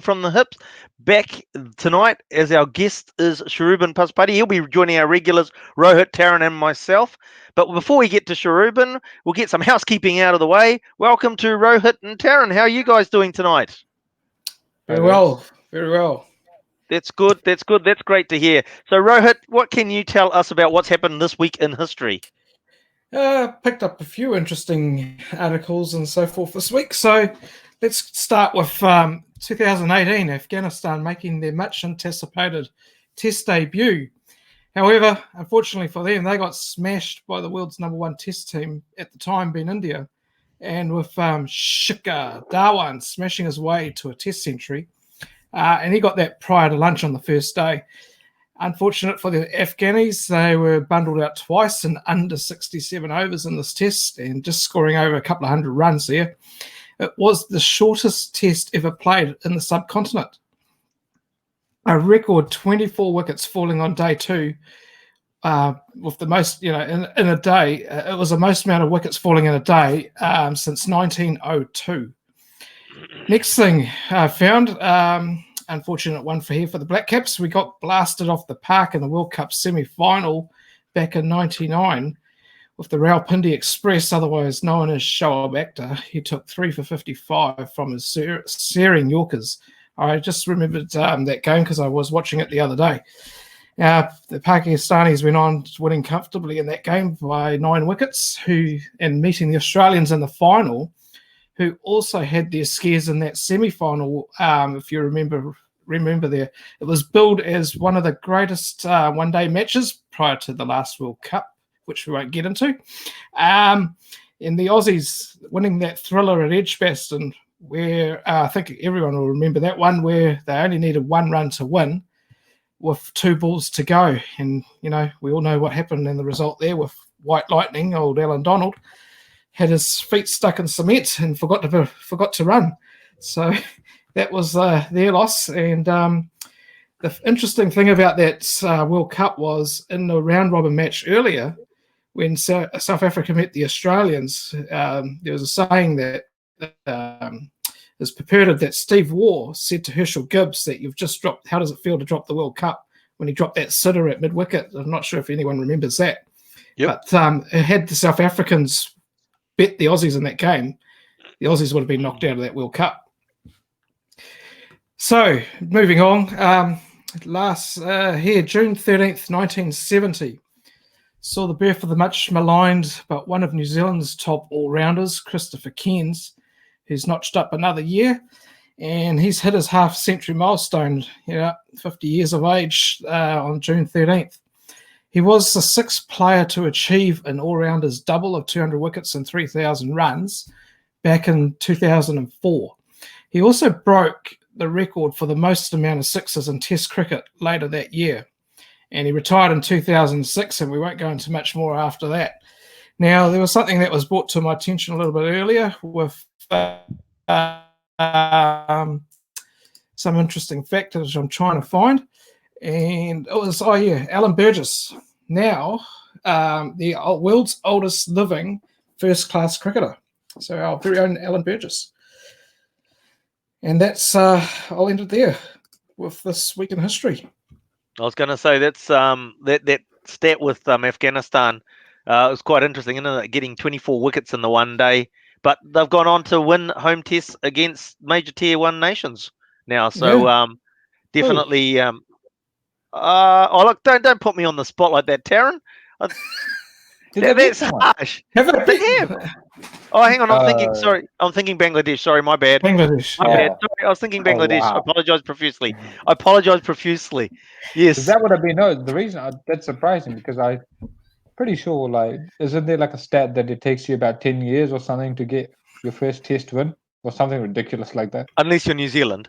from the hips. Back tonight as our guest is Sharubin Paspati. He'll be joining our regulars, Rohit, Tarun, and myself. But before we get to Sharubin, we'll get some housekeeping out of the way. Welcome to Rohit and Tarun. How are you guys doing tonight? Very well, very well. That's good. That's good. That's great to hear. So, Rohit, what can you tell us about what's happened this week in history? Picked up a few interesting articles and so forth this week. So let's start with 2018, Afghanistan making their much anticipated test debut. However, unfortunately for them, they got smashed by the world's #1 test team at the time, being India. And with Shikhar Dhawan smashing his way to a test century. And he got that prior to lunch on the first day. Unfortunate for the Afghanis, they were bundled out twice in under 67 overs in this test and just scoring over a couple of hundred runs there. It was the shortest test ever played in the subcontinent. A record 24 wickets falling on day two, with the most, in a day. It was the most amount of wickets falling in a day since 1902. Next thing I found, unfortunate one for the Black Caps. We got blasted off the park in the World Cup semi-final back in 99 with the Rawalpindi Express, otherwise known as Shoaib Akhtar. He took 3 for 55 from his searing Yorkers. I just remembered that game because I was watching it the other day. The Pakistanis went on winning comfortably in that game by 9 wickets, and meeting the Australians in the final, who also had their scares in that semi-final. If you remember there, it was billed as one of the greatest one-day matches prior to the last World Cup, which we won't get into. And the Aussies winning that thriller at Edgbaston, where I think everyone will remember that one, where they only needed 1 run to win with 2 balls to go. And, we all know what happened in the result there with White Lightning, old Alan Donald, had his feet stuck in cement and forgot to run. So that was their loss. And the interesting thing about that World Cup was in the round-robin match earlier, when South Africa met the Australians, there was a saying that is purported that Steve Waugh said to Herschel Gibbs that you've just dropped, how does it feel to drop the World Cup, when he dropped that sitter at mid-wicket. I'm not sure if anyone remembers that. Yep. But it had the South Africans bet the Aussies in that game, the Aussies would have been knocked out of that World Cup. So, moving on, June 13th, 1970, saw the birth of the much maligned but one of New Zealand's top all-rounders, Christopher Cairns, who's notched up another year, and he's hit his half-century milestone, 50 years of age on June 13th. He was the 6th player to achieve an all-rounders double of 200 wickets and 3,000 runs back in 2004. He also broke the record for the most amount of sixes in Test cricket later that year. And he retired in 2006, and we won't go into much more after that. Now, there was something that was brought to my attention a little bit earlier with some interesting factors I'm trying to find. And it was, Alan Burgess, now the world's oldest living first-class cricketer. So our very own Alan Burgess. And that's, I'll end it there with this week in history. I was going to say that's that stat with Afghanistan was quite interesting, isn't it? Getting 24 wickets in the one day, but they've gone on to win home tests against major tier 1 nations now. So definitely. Look! Don't put me on the spot like that, Tarun. That's harsh. They have. Oh, hang on. I'm thinking. Sorry, I'm thinking Bangladesh. Sorry, my bad. Bangladesh. My bad. Sorry, I was thinking Bangladesh. Wow. I apologize profusely. Yes. That would have been the reason that's surprising, because I'm pretty sure, isn't there a stat that it takes you about 10 years or something to get your first test win, or something ridiculous like that? Unless you're New Zealand.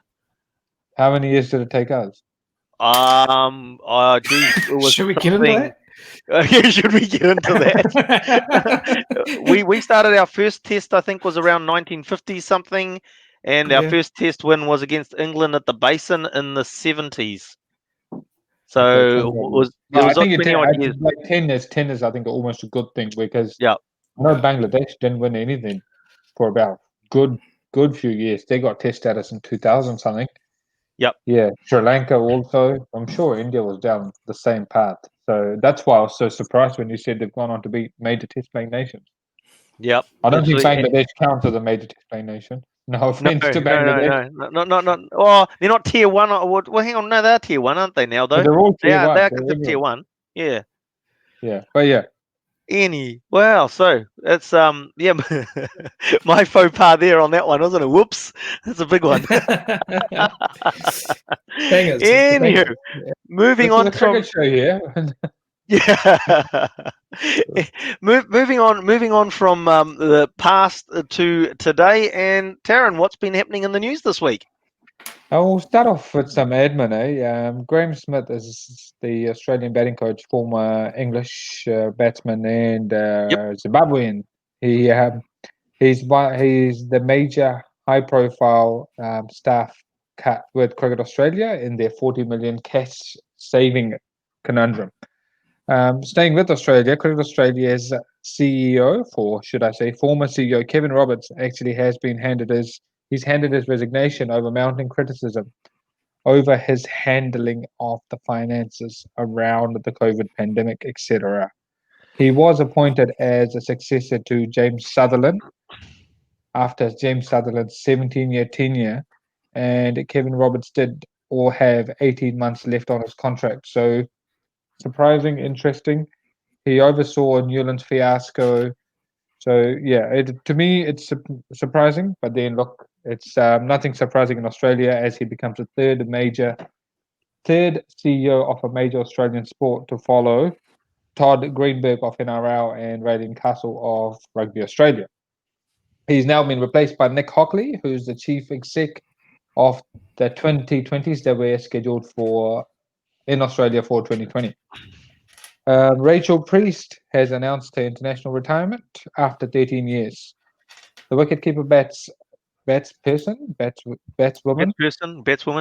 How many years did it take us? Should we get into that? Should we get into that? we started our first test, I think, was around 1950 something, and our first test win was against England at the Basin in the 70s. So it was 20 odd years. 10 is, I think, almost a good thing, because I know Bangladesh didn't win anything for about good few years. They got test status in 2000 something, Yeah, Sri Lanka also. I'm sure India was down the same path. So that's why I was so surprised when you said they've gone on to beat major test playing nations. Yep. I don't think Absolutely. Bangladesh counts as a major test playing nation. No No, offense no, to no, Bangladesh. no, not. Oh, they're not tier one. Well, hang on, no, they're tier one, aren't they now? But Though they're all they tier are, they one. are They're considered tier everywhere. one. Yeah. Yeah. But yeah. Wow. So it's yeah, my faux pas there on that one, wasn't it? Whoops, that's a big one. Bangers. Anywho, moving This is a on cricket from show here. yeah. Moving on from the past to today. And Taryn, what's been happening in the news this week? I'll start off with some admin. Graham Smith is the Australian batting coach, former English batsman and Yep. Zimbabwean. He's the major high-profile staff cut with Cricket Australia in their 40 million cash saving conundrum. Staying with Australia, Cricket Australia's CEO, should I say, former CEO Kevin Roberts, actually he's handed his resignation over mounting criticism over his handling of the finances around the COVID pandemic, etc. He was appointed as a successor to James Sutherland after James Sutherland's 17-year tenure, and Kevin Roberts did or have 18 months left on his contract. So surprising, interesting. He oversaw Newland's fiasco. So yeah, to me it's surprising, but then look, it's nothing surprising in Australia as he becomes the third CEO of a major Australian sport to follow Todd Greenberg of NRL and Raelene Castle of Rugby Australia. He's now been replaced by Nick Hockley, who's the chief exec of the 2020s that were scheduled in Australia for 2020. Rachel Priest has announced her international retirement after 13 years. The wicketkeeper batswoman, yeah,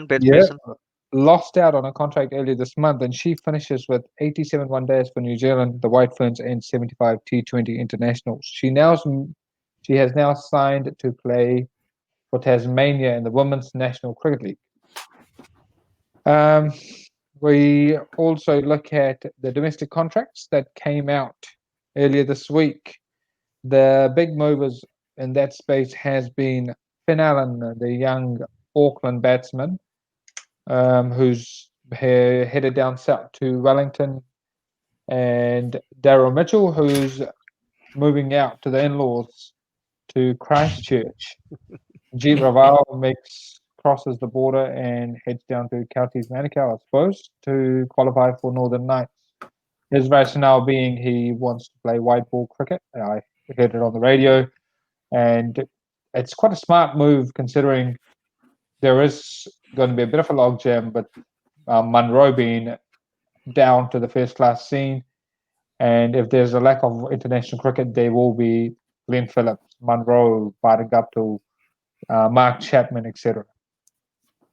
batsperson. lost out on a contract earlier this month, and she finishes with 87 one-days for New Zealand, the White Ferns, and 75 T20 internationals. She has now signed to play for Tasmania in the Women's National Cricket League. We also look at the domestic contracts that came out earlier this week. The big movers in that space has been Finn Allen, the young Auckland batsman, who's headed down south to Wellington, and Daryl Mitchell, who's moving out to the in-laws to Christchurch. Jeet Raval crosses the border and heads down to Counties Manukau, I suppose, to qualify for Northern Knights. His rationale being he wants to play white ball cricket. I heard it on the radio, and it's quite a smart move considering there is going to be a bit of a logjam, but Munro being down to the first class scene, and if there's a lack of international cricket, there will be Glenn Phillips, Munro, Bhattacharya, Mark Chapman, etc.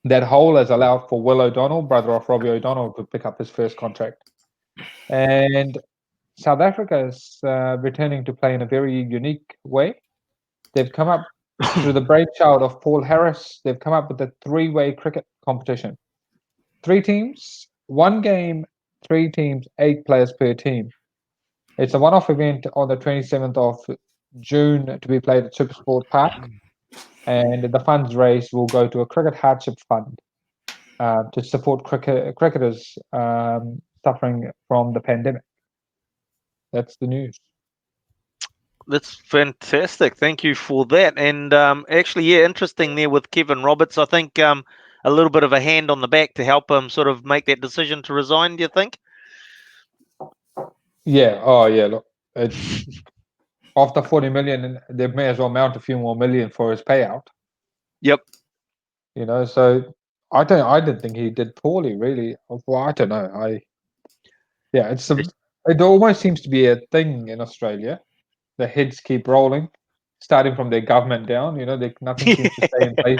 That hole has allowed for Will O'Donnell, brother of Robbie O'Donnell, to pick up his first contract. And South Africa is returning to play in a very unique way. They've come up through the brainchild of Paul Harris. They've come up with a three-way cricket competition. 3 teams, 1 game, 3 teams, 8 players per team. It's a one-off event on the 27th of June to be played at Supersport Park. And the funds raised will go to a cricket hardship fund to support cricketers suffering from the pandemic. That's the news. That's fantastic. Thank you for that. And actually, yeah, interesting there with Kevin Roberts. I think a little bit of a hand on the back to help him sort of make that decision to resign. Do you think? Yeah. Oh, yeah. Look, after 40 million, they may as well mount a few more million for his payout. Yep. So I didn't think he did poorly, really. Well, I don't know. It almost seems to be a thing in Australia. The heads keep rolling, starting from their government down. Nothing seems to stay in place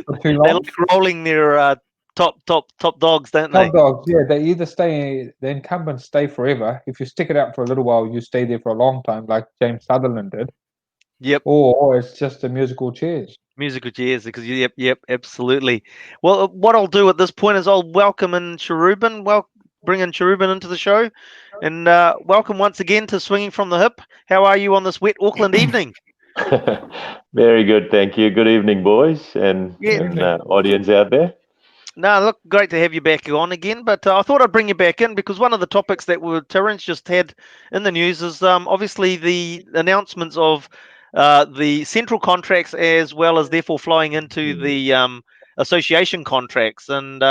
for too They long. like rolling their top dogs, don't they? Top dogs, yeah, the incumbents stay forever. If you stick it out for a little while, you stay there for a long time, like James Sutherland did. Yep. Or it's just a musical chairs. Musical chairs, because yep, absolutely. Well, what I'll do at this point is I'll welcome in Cherubin. Bring in Cherubin into the show, and welcome once again to Swinging from the Hip. How are you on this wet Auckland evening? Very good, thank you. Good evening, boys, and, Yeah. audience out there. No, look, great to have you back on again. But I thought I'd bring you back in because one of the topics that Tarun's just had in the news is obviously the announcements of the central contracts as well as therefore flowing into the association contracts and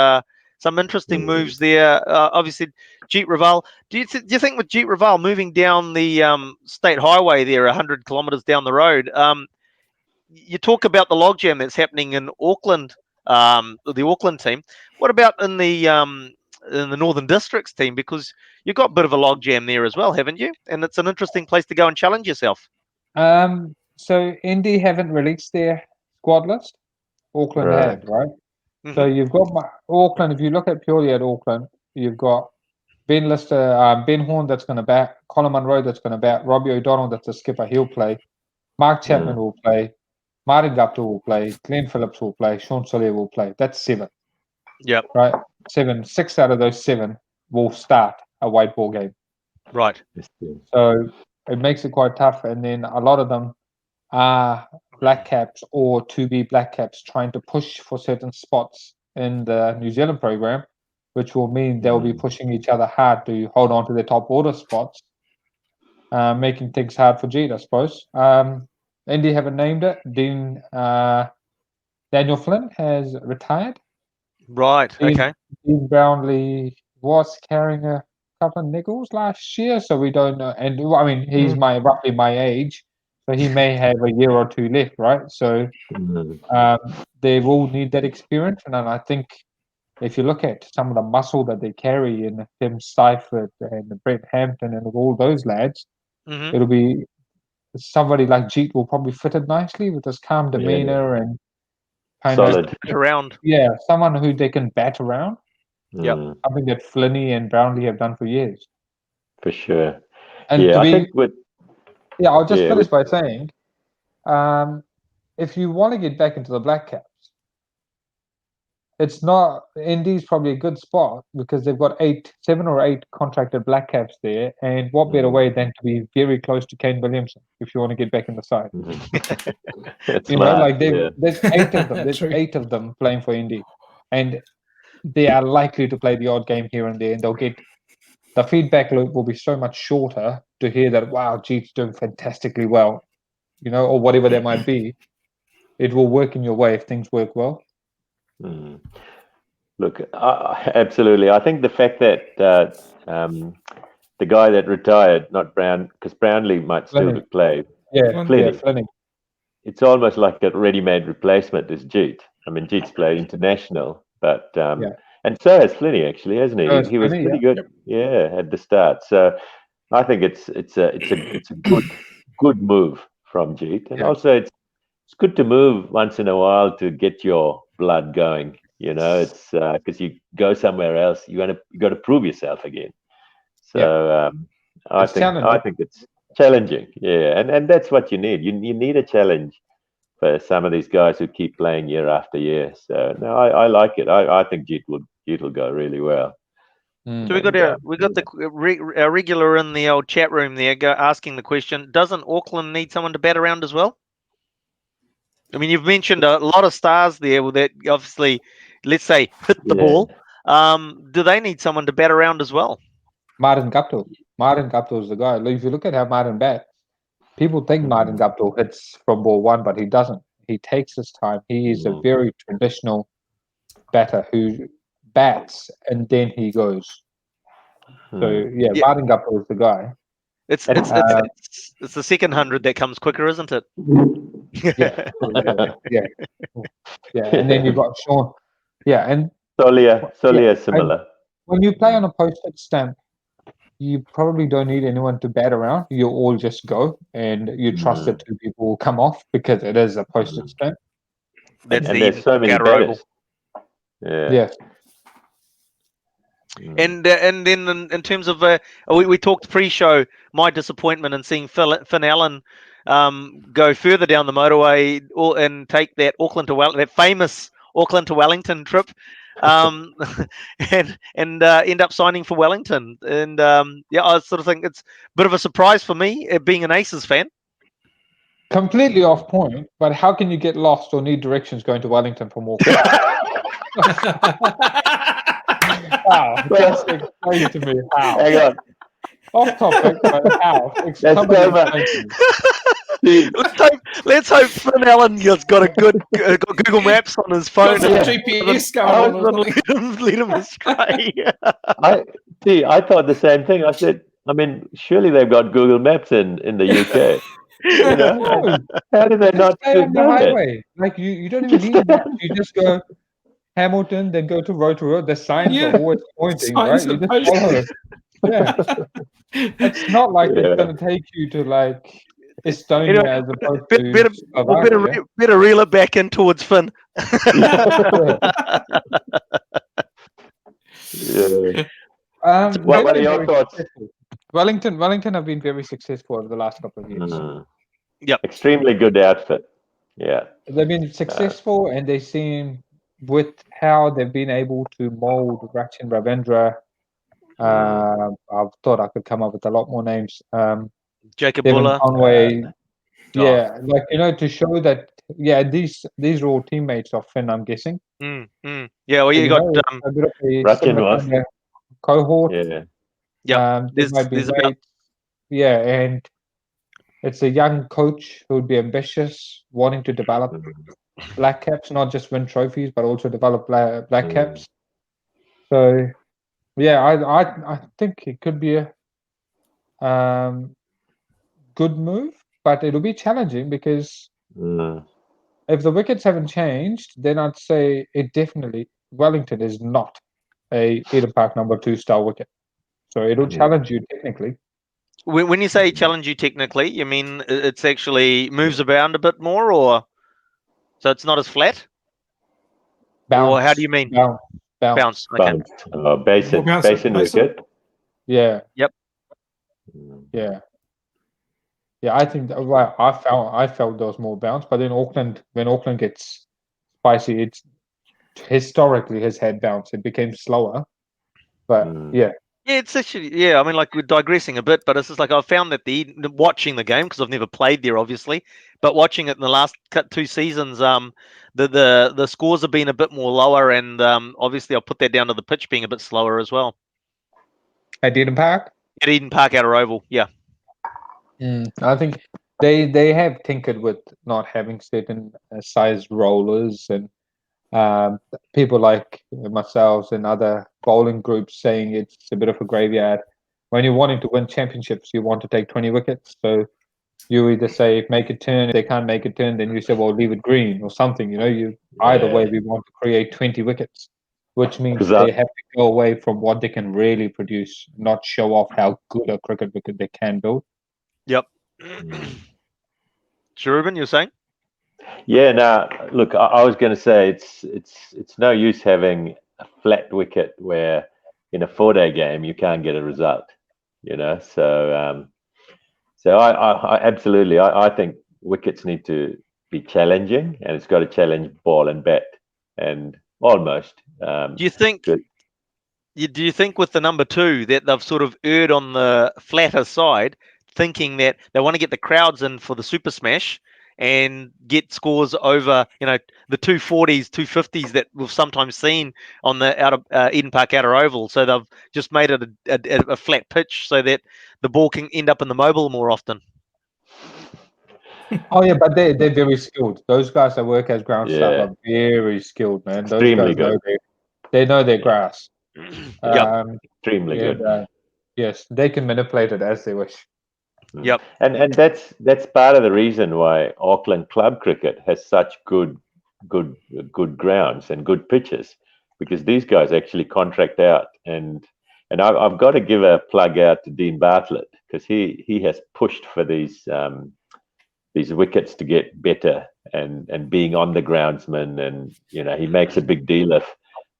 some interesting moves there. Obviously, Jeet Raval. Do you think with Jeet Raval moving down the state highway there, 100 kilometres down the road, you talk about the logjam that's happening in Auckland, the Auckland team. What about in the Northern Districts team? Because you've got a bit of a logjam there as well, haven't you? And it's an interesting place to go and challenge yourself. So Indy haven't released their squad list. Auckland Right. have, right? Mm-hmm. So you've got Auckland. If you look at purely at Auckland, you've got Ben Lister, Ben Horn that's going to bat, Colin Munro that's going to bat, Robbie O'Donnell that's a skipper, he'll play, Mark Chapman will play, Martin Gupta will play, Glenn Phillips will play, Sean Soler will play. That's 7, Yep. right? 7, 6 out of those 7 will start a white ball game. Right. So it makes it quite tough. And then a lot of them are black caps or to be black caps trying to push for certain spots in the New Zealand program, which will mean they'll be pushing each other hard to hold on to their top order spots, making things hard for Jeet, I suppose. Indy haven't named it. Daniel Flynn has retired. Right. Okay. Dean Brownlee was carrying a couple of nickels last year, so we don't know. And I mean, he's roughly my age, so he may have a year or two left, right? So they will need that experience, and I think if you look at some of the muscle that they carry in Tim Seifert and Brett Hampton and all those lads, it'll be somebody like Jeet will probably fit it nicely with his calm demeanor and kind Solid. of Around. yeah, someone who they can bat around. Yep. Something that Flinney and Brownlee have done for years. For sure. And Yeah, to I be, think with I'll just finish with, by saying, if you want to get back into the Black Caps, it's not Indy's probably a good spot because they've got 7 or 8 contracted Black Caps there, and what better way than to be very close to Kane Williamson if you want to get back in the side. It's You know, smart, like yeah. there's 8 of them. There's True. 8 of them playing for Indy, and they are likely to play the odd game here and there, and they'll get the feedback loop will be so much shorter to hear that wow, Jeet's doing fantastically well, you know, or whatever that might be. It will work in your way if things work well. Look, absolutely. I think the fact that the guy that retired, not Brown, because Brownlee might still Flinney. play. Yeah, Flinney. Flinney. It's almost like a ready-made replacement is Jeet. I mean, Jeet's played international, but and so has Flinney actually, hasn't he? So has He was Flinney, pretty good, at the start. So I think it's a good move from Jeet, and also it's good to move once in a while to get your blood going. You know, it's because you go somewhere else, you got to prove yourself again. So I think it's challenging, and that's what you need. You need a challenge for some of these guys who keep playing year after year. So no, I like it. I think Jeet will go really well. So we got a regular in the old chat room there asking the question: doesn't Auckland need someone to bat around as well? I mean, you've mentioned a lot of stars there that obviously, let's say, hit the ball. Do they need someone to bat around as well? Martin Gupta. Martin Gupta is the guy. If you look at how Martin bats, people think Martin Gupta hits from ball 1, but he doesn't. He takes his time. He is a very traditional batter who bats and then he goes. So Martin Gupta is the guy. It's the second 100 that comes quicker, isn't it? Yeah. And then you've got Sean. Yeah, and Solia is similar. When you play on a postage stamp, you probably don't need anyone to bat around. You all just go, and you trust that 2 people will come off because it is a postage stamp. That's and there's so many batters. Yes. And then in terms of we talked pre-show, my disappointment in seeing Finn Allen go further down the motorway and take that that famous Auckland to Wellington trip, and end up signing for Wellington. And I sort of think it's a bit of a surprise for me, being an Aces fan. Completely off point, but how can you get lost or need directions going to Wellington from Auckland? Wow, just explain to me how. Hang on. Off topic, but how? That's Somebody so much. explain to me. Let's hope Finn Allen has got a good got Google Maps on his phone. Got some and GPS going on. lead him astray. I thought the same thing. I said, I mean, surely they've got Google Maps in the UK. You know, No, how do they not stay on the know that? highway. Like you don't even need maps. You just go Hamilton, then go to road to road. The signs Yeah, are always pointing, right? signs You are just follow. Yeah, it's not like Yeah. it's going to take you to like Estonia as opposed to Slovakia. Better reel it back in towards Finn. Yeah. They've What are been your very thoughts? successful. Wellington have been very successful over the last couple of years. Yep. Extremely good outfit. Yeah. They've been successful, and they seem, with how they've been able to mold Rachin Ravindra. I thought I could come up with a lot more names. Jacob Devin Buller. Conway. Yeah, like to show that. Yeah, these are all teammates of Finn, I'm guessing. Yeah, well, you got a bit of a Rachin similar was. kind of cohort. Yeah. They might be there's about mates. Yeah, and it's a young coach who would be ambitious, wanting to develop black caps, not just win trophies, but also develop black caps. So, yeah, I think it could be a good move, but it'll be challenging because if the wickets haven't changed, then I'd say it definitely Wellington is not a Eden Park number 2 style wicket. So it'll challenge you technically. when you say challenge you technically, you mean it's actually moves around a bit more, or so it's not as flat? Bounce, or how do you mean? Bounce. Okay. Basin Basin. wicket. Yeah. Yep. Yeah. Yeah, I think well, I felt there was more bounce, but then when Auckland gets spicy, it's historically has had bounce. It became slower, but yeah. Yeah, it's actually I mean, like, we're digressing a bit, but it's just like I've found that watching the game, because I've never played there, obviously, but watching it in the last 2 seasons, the scores have been a bit more lower, and obviously I'll put that down to the pitch being a bit slower as well. At Eden Park? At Eden Park Outer Oval, yeah. I think they have tinkered with not having certain size rollers, and people like myself and other bowling groups saying it's a bit of a graveyard. When you're wanting to win championships, you want to take 20 wickets. So you either say make a turn. If they can't make a turn, then you say, well, leave it green or something. Either way, we want to create 20 wickets, which means they have to go away from what they can really produce, not show off how good a cricket wicket they can build. Yep. Ruben, you're saying? Yeah, no, look, I was going to say it's no use having a flat wicket where in a 4-day game you can't get a result, So, I absolutely, I think wickets need to be challenging, and it's got to challenge ball and bat, and almost. Do you think? Do you think with the number 2 that they've sort of erred on the flatter side, thinking that they want to get the crowds in for the Super Smash and get scores over, the 240s, 250s that we've sometimes seen on the Eden Park Outer Oval? So they've just made it a flat pitch so that the ball can end up in the mobile more often. Oh yeah, but they're very skilled. Those guys that work as ground staff are very skilled, man. Extremely Those guys they know their grass. Extremely good. Yes, they can manipulate it as they wish. Yep. And that's part of the reason why Auckland club cricket has such good grounds and good pitches, because these guys actually contract out, and I've got to give a plug out to Dean Bartlett, because he has pushed for these wickets to get better, and being on the groundsman, and he makes a big deal of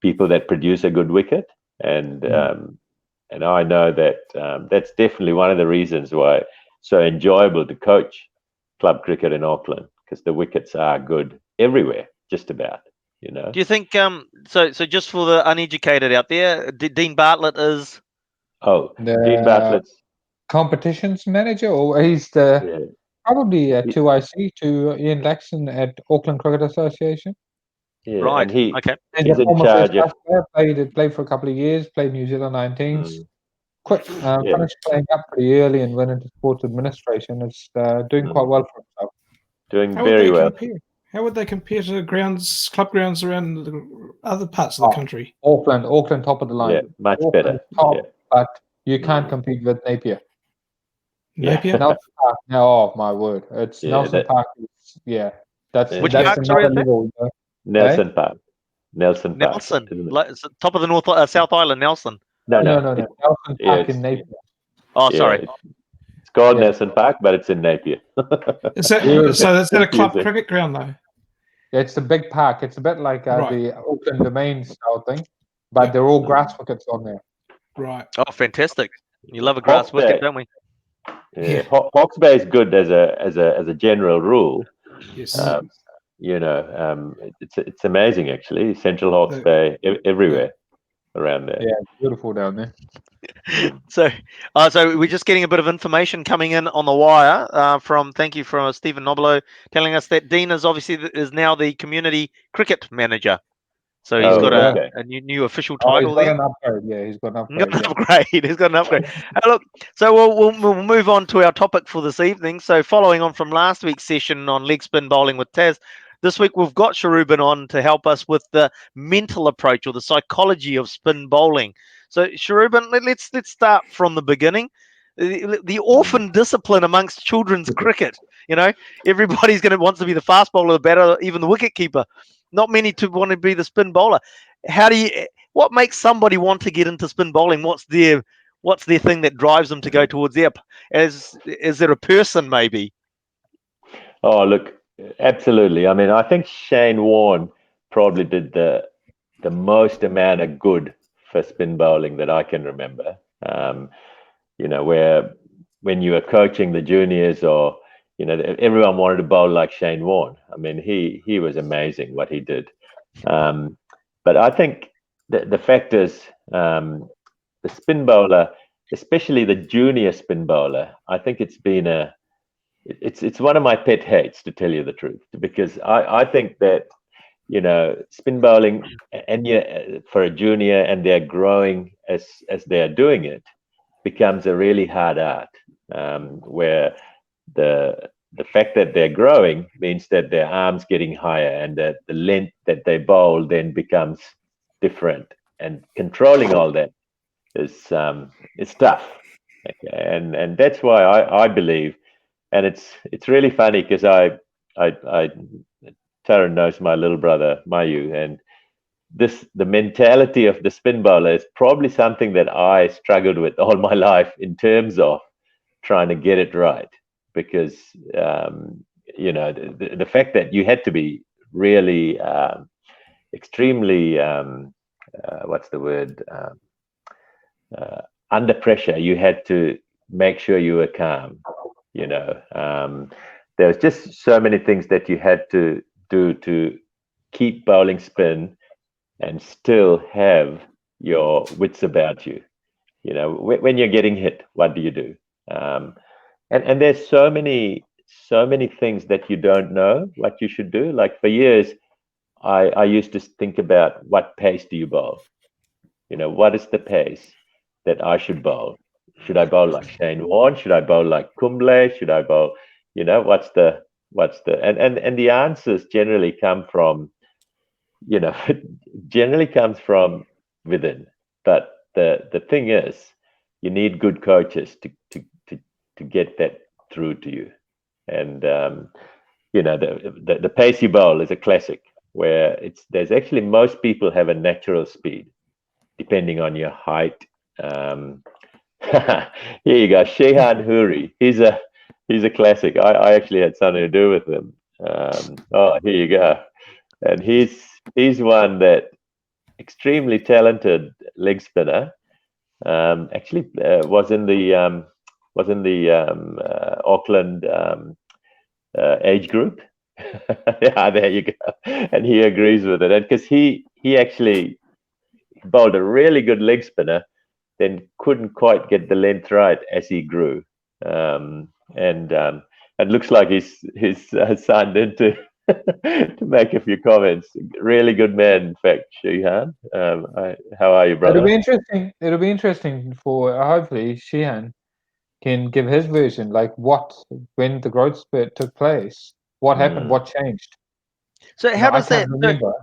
people that produce a good wicket, and I know that that's definitely one of the reasons why it's so enjoyable to coach club cricket in Auckland because the wickets are good everywhere, just about. You know. Do you think so just for the uneducated out there, Dean Bartlett is Oh, The Dean Bartlett's. competitions manager, or he's the Yeah. probably 2IC to Ian Laxton at Auckland Cricket Association. Yeah, right? and Okay. he's in former charge first of. class player, played for a couple of years, played New Zealand 19s. Quit, Yeah. finished playing up pretty early and went into sports administration. It's doing quite well for himself. Doing How would very they well. compare? How would they compare to club grounds around the other parts of the country? Auckland top of the line. Yeah, much Auckland better. top, Yeah. but you can't compete with Napier. Napier? Nelson Park. No, oh my word! It's Yeah, Nelson Park. That's Which that's park, sorry, another is that? level. Nelson Park. Nelson Park. Nelson. Isn't it? Like, it's the top of the South Island, Nelson. No. No. It- Nelson yeah, Park in Napier. Oh, yeah, sorry. it's called Yeah. Nelson Park, but it's in Napier. Is that Yeah. so? That's at a club Confusing. cricket ground, though. It's a big park. It's a bit like Right. the Auckland Domain style thing, but they're all grass wickets on there. Right. Oh, fantastic! You love a grass Hawke's wicket, Bay. don't we? Yeah, Hawke's Bay is good as a general rule. Yes. You know, it's amazing actually. Central Hawke's The- Bay everywhere around there. Yeah, it's beautiful down there. So we're just getting a bit of information coming in on the wire thank you from Stephen Noblo telling us that Dean is now the community cricket manager. So he's got a new official title he's got there. an upgrade. Yeah, he's got an He's got upgrade. an upgrade. He's got an upgrade. Look, so we'll move on to our topic for this evening. So following on from last week's session on leg spin bowling with Taz, this week we've got Sharubin on to help us with the mental approach or the psychology of spin bowling. So Sharubin, let's start from the beginning. The orphan discipline amongst children's cricket. You know, everybody's wants to be the fast bowler, the batter, even the wicket keeper. Not many to want to be the spin bowler. What makes somebody want to get into spin bowling? What's their thing that drives them to go towards there? Is there a person maybe? Oh, look, absolutely. I mean, I think Shane Warne probably did the most amount of good for spin bowling that I can remember. You know, where when you were coaching the juniors, or you know, everyone wanted to bowl like Shane Warne. I mean, he was amazing what he did. But I think the fact is, the spin bowler, especially the junior spin bowler, I think it's one of my pet hates, to tell you the truth, because I think that, you know, spin bowling and for a junior, and they're growing as they're doing it, becomes a really hard art, where the fact that they're growing means that their arms getting higher, and that the length that they bowl then becomes different, and controlling all that is tough. Okay? And that's why I believe, and it's really funny because I Tarun knows my little brother Mayu, and the mentality of the spin bowler is probably something that I struggled with all my life in terms of trying to get it right, because you know, the fact that you had to be really extremely what's the word, under pressure. You had to make sure you were calm, you know. There was just so many things that you had to do to keep bowling spin and still have your wits about you. You know, when you're getting hit, what do you do? And there's so many things that you don't know what you should do. Like for years, I used to think about, what pace do you bowl? You know, what is the pace that I should bowl? Should I bowl like Shane Warne? Should I bowl like Kumble? Should I bowl, you know, what's the and the answers generally come from, you know, generally comes from within. But the thing is, you need good coaches to get that through to you. And you know, the pacey bowl is a classic, where there's actually, most people have a natural speed depending on your height. Here you go, Shehan Huri. He's a classic. I actually had something to do with him. Oh, here you go. And he's one that extremely talented leg spinner. Actually, was in the Auckland age group. Yeah, there you go. And he agrees with it. And because he actually bowled a really good leg spinner, then couldn't quite get the length right as he grew. And it looks like he's signed in to to make a few comments. Really good man, in fact, Shihan. How are you, brother? It'll be interesting. It'll be interesting for hopefully Sheehan can give his version, like when the growth spurt took place, what happened, what changed. So how I does can't that? remember.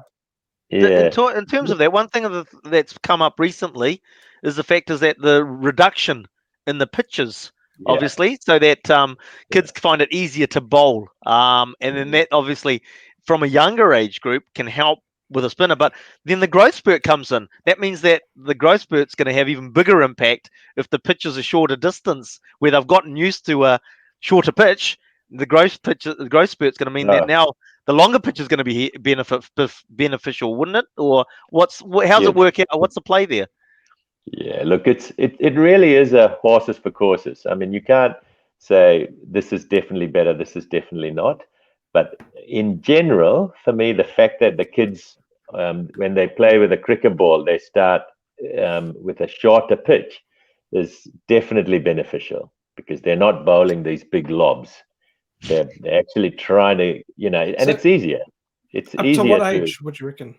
In, Yeah, in terms of that, one thing that's come up recently is the fact is that the reduction in the pitches, yeah, obviously, so that kids find it easier to bowl, and then that obviously from a younger age group can help with a spinner. But then the growth spurt comes in. That means that the growth spurt's going to have even bigger impact if the pitch is a shorter distance, where they've gotten used to a shorter pitch. The growth spurt's going to mean that oh, now the longer pitch is going to be beneficial, wouldn't it? Or how's yeah. it work out? What's the play there? Yeah, look, it really is a horses for courses. I mean, you can't say this is definitely better, this is definitely not. But in general, for me, the fact that the kids, when they play with a cricket ball, they start with a shorter pitch is definitely beneficial because they're not bowling these big lobs. They're actually trying to, and So it's easier. It's up to what easier to. age would you reckon?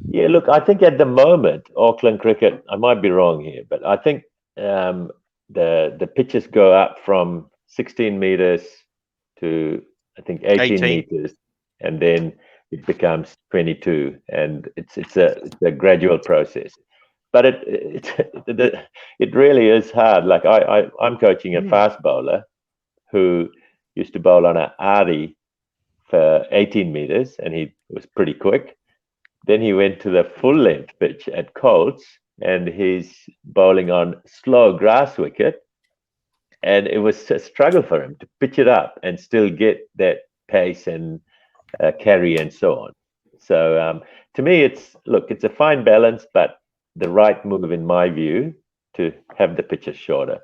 Yeah, look, I think at the moment, Auckland cricket, I might be wrong here, but I think the pitches go up from 16 meters to I think 18 18. meters, and then it becomes 22, and it's a gradual process. But it really is hard. Like I'm coaching a fast bowler who used to bowl on a Ari for 18 meters, and he was pretty quick. Then he went to the full length pitch at Colts, and he's bowling on slow grass wicket. And it was a struggle for him to pitch it up and still get that pace and carry and so on. So to me, it's a fine balance, but the right move in my view to have the pitches shorter.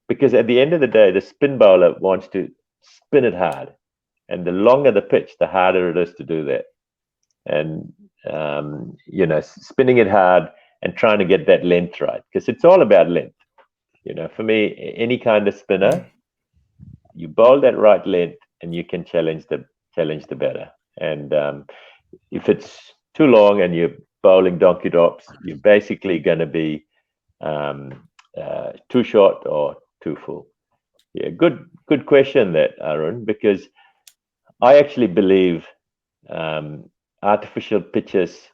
Because at the end of the day, the spin bowler wants to spin it hard. And the longer the pitch, the harder it is to do that. And spinning it hard and trying to get that length right, because it's all about length. For me, any kind of spinner, you bowl that right length, and you can challenge the batter. And if it's too long and you're bowling donkey drops, you're basically going to be too short or too full. Yeah, good question that, Arun, because I actually believe artificial pitches.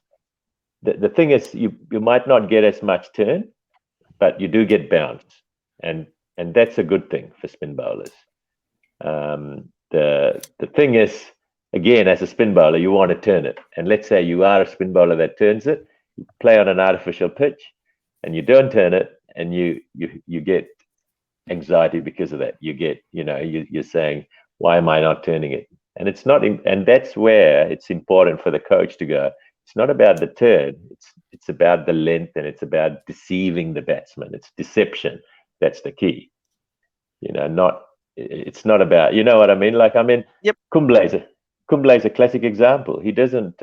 The thing is, you might not get as much turn, but you do get bounce, and that's a good thing for spin bowlers. The thing is, again, as a spin bowler, you want to turn it, and let's say you are a spin bowler that turns it, you play on an artificial pitch, and you don't turn it, and you get anxiety because of that. You get, you're saying, why am I not turning it? And it's not, and that's where it's important for the coach to go. It's not about the turn. It's about the length, and it's about deceiving the batsman. It's deception. That's the key. It's not about, you know what I mean? Like, Yep. Kumble's a classic example. He doesn't,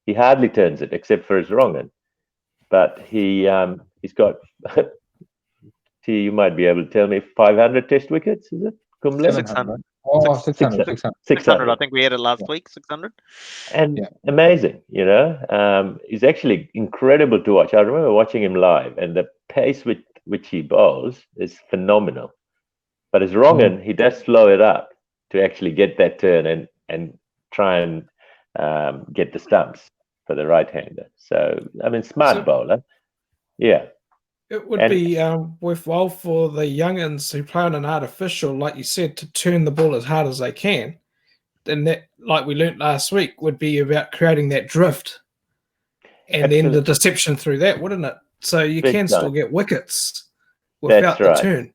he hardly turns it except for his wrong end. But he's got, you might be able to tell me, 500 test wickets, is it? Kumble? 600. Oh, 600. 600. I think we had it last week. 600. And amazing, he's actually incredible to watch. I remember watching him live, and the pace with which he bowls is phenomenal. But his wrong end, he does slow it up to actually get that turn and try and get the stumps for the right-hander. So, smart bowler. Yeah. It would be worthwhile for the youngins who play on an artificial, like you said, to turn the ball as hard as they can. And that, like we learnt last week, would be about creating that drift and then the deception through that, wouldn't it? So you can still get wickets without the turn.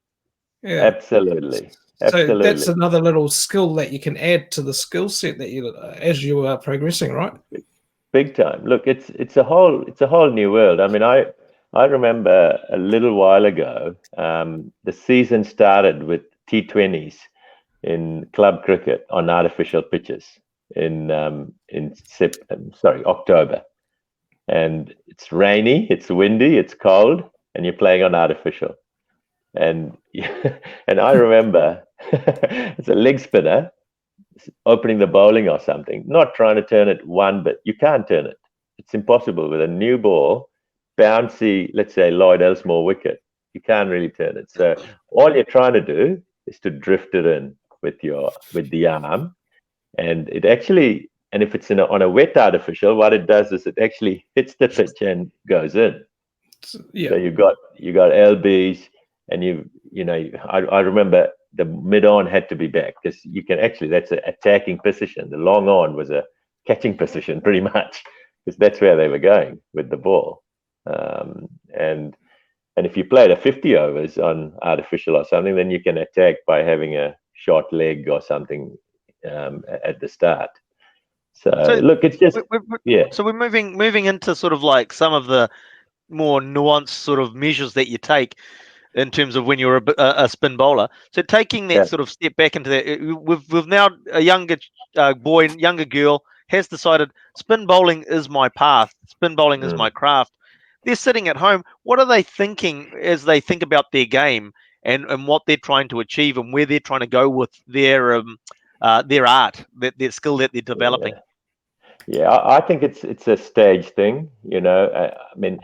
Yeah, absolutely. So that's another little skill that you can add to the skill set that you, as you are progressing, right? Big time. Look, it's a whole new world. I remember a little while ago, the season started with T20s, in club cricket on artificial pitches in October, and it's rainy, it's windy, it's cold, and you're playing on artificial. And and I remember it's a leg spinner opening the bowling or something, not trying to turn it one bit. You can't turn it. It's impossible with a new ball, bouncy, let's say Lloyd Elsmore wicket. You can't really turn it. So all you're trying to do is to drift it in with the arm, and it actually, and if it's on a wet artificial, what it does is it actually hits the pitch and goes in. Yeah. So you got LBs, and I remember the mid on had to be back, because you can actually, that's an attacking position. The long on was a catching position pretty much, because that's where they were going with the ball. And if you played a 50 overs on artificial or something, then you can attack by having a short leg or something at the start. So look, it's just yeah. So we're moving into sort of like some of the more nuanced sort of measures that you take in terms of when you're a spin bowler. So taking that sort of step back into that, we've now a younger boy, younger girl has decided spin bowling is my path. Spin bowling is my craft. They're sitting at home. What are they thinking as they think about their game and what they're trying to achieve and where they're trying to go with their art, their skill that they're developing? Yeah, I think it's a stage thing. I mean,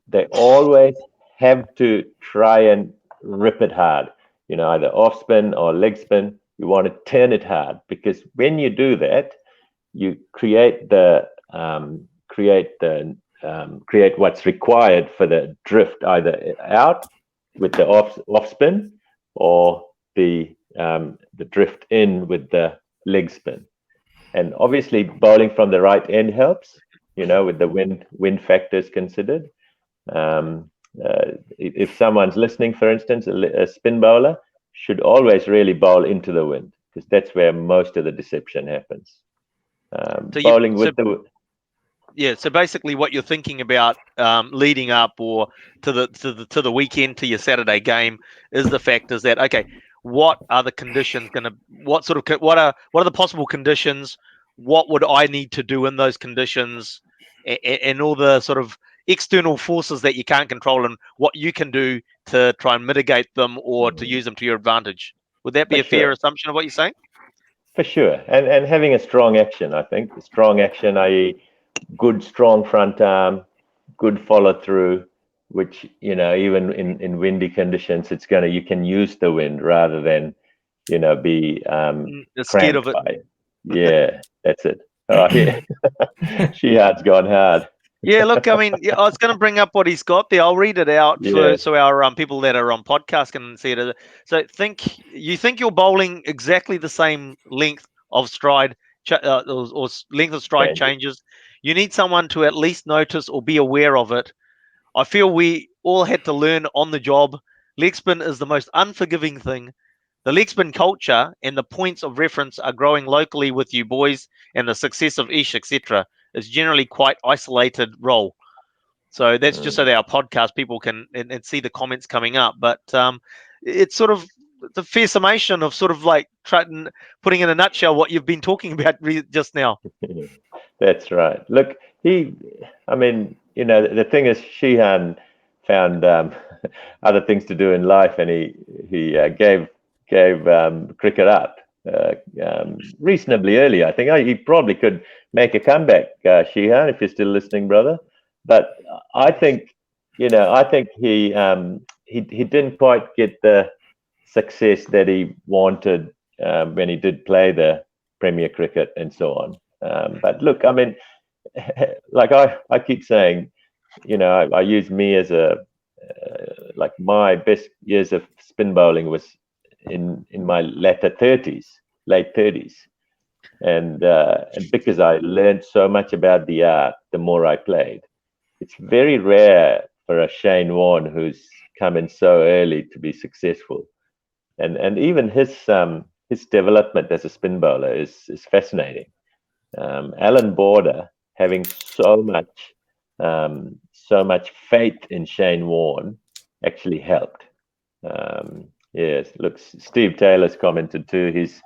they always have to try and rip it hard. Either off spin or leg spin. You want to turn it hard, because when you do that, you create what's required for the drift, either out with the off spin, or the drift in with the leg spin. And obviously bowling from the right end helps, with the wind factors considered. If someone's listening, for instance, a spin bowler should always really bowl into the wind, because that's where most of the deception happens. So basically what you're thinking about leading up or to the weekend, to your Saturday game, is the fact is that, okay, what are the conditions what are the possible conditions, what would I need to do in those conditions, and all the sort of external forces that you can't control, and what you can do to try and mitigate them or to use them to your advantage. Would that be a fair assumption of what you're saying? For sure. And having a strong action, I think. A strong action, i.e. good, strong front arm, good follow through, which, even in windy conditions, you can use the wind rather than, be scared of it. Yeah, that's it. Oh, yeah. Shihad's gone hard. Yeah, look, I mean, I was going to bring up what he's got there. I'll read it out so our people that are on podcast can see it. So you think you're bowling exactly the same length of stride or length of stride changes. You need someone to at least notice or be aware of it. I feel we all had to learn on the job. Leg spin is the most unforgiving thing. The leg spin culture and the points of reference are growing locally with you boys, and the success of Ish, etc., is generally quite isolated role. So that's just so that our podcast people can and see the comments coming up. But it's sort of the fair summation of sort of like putting in a nutshell what you've been talking about just now. That's right. Look, the thing is, Sheehan found other things to do in life, and he gave cricket up reasonably early. I think he probably could make a comeback, Sheehan, if you're still listening, brother. But I think he didn't quite get the success that he wanted when he did play the Premier Cricket and so on. But look, I mean, like I keep saying, I use me as like my best years of spin bowling was in my late 30s, and because I learned so much about the art the more I played. It's very rare for a Shane Warne who's come in so early to be successful, and even his development as a spin bowler is fascinating. Alan Border having so much faith in Shane Warne actually helped. Yes. Look, Steve Taylor's commented too. He's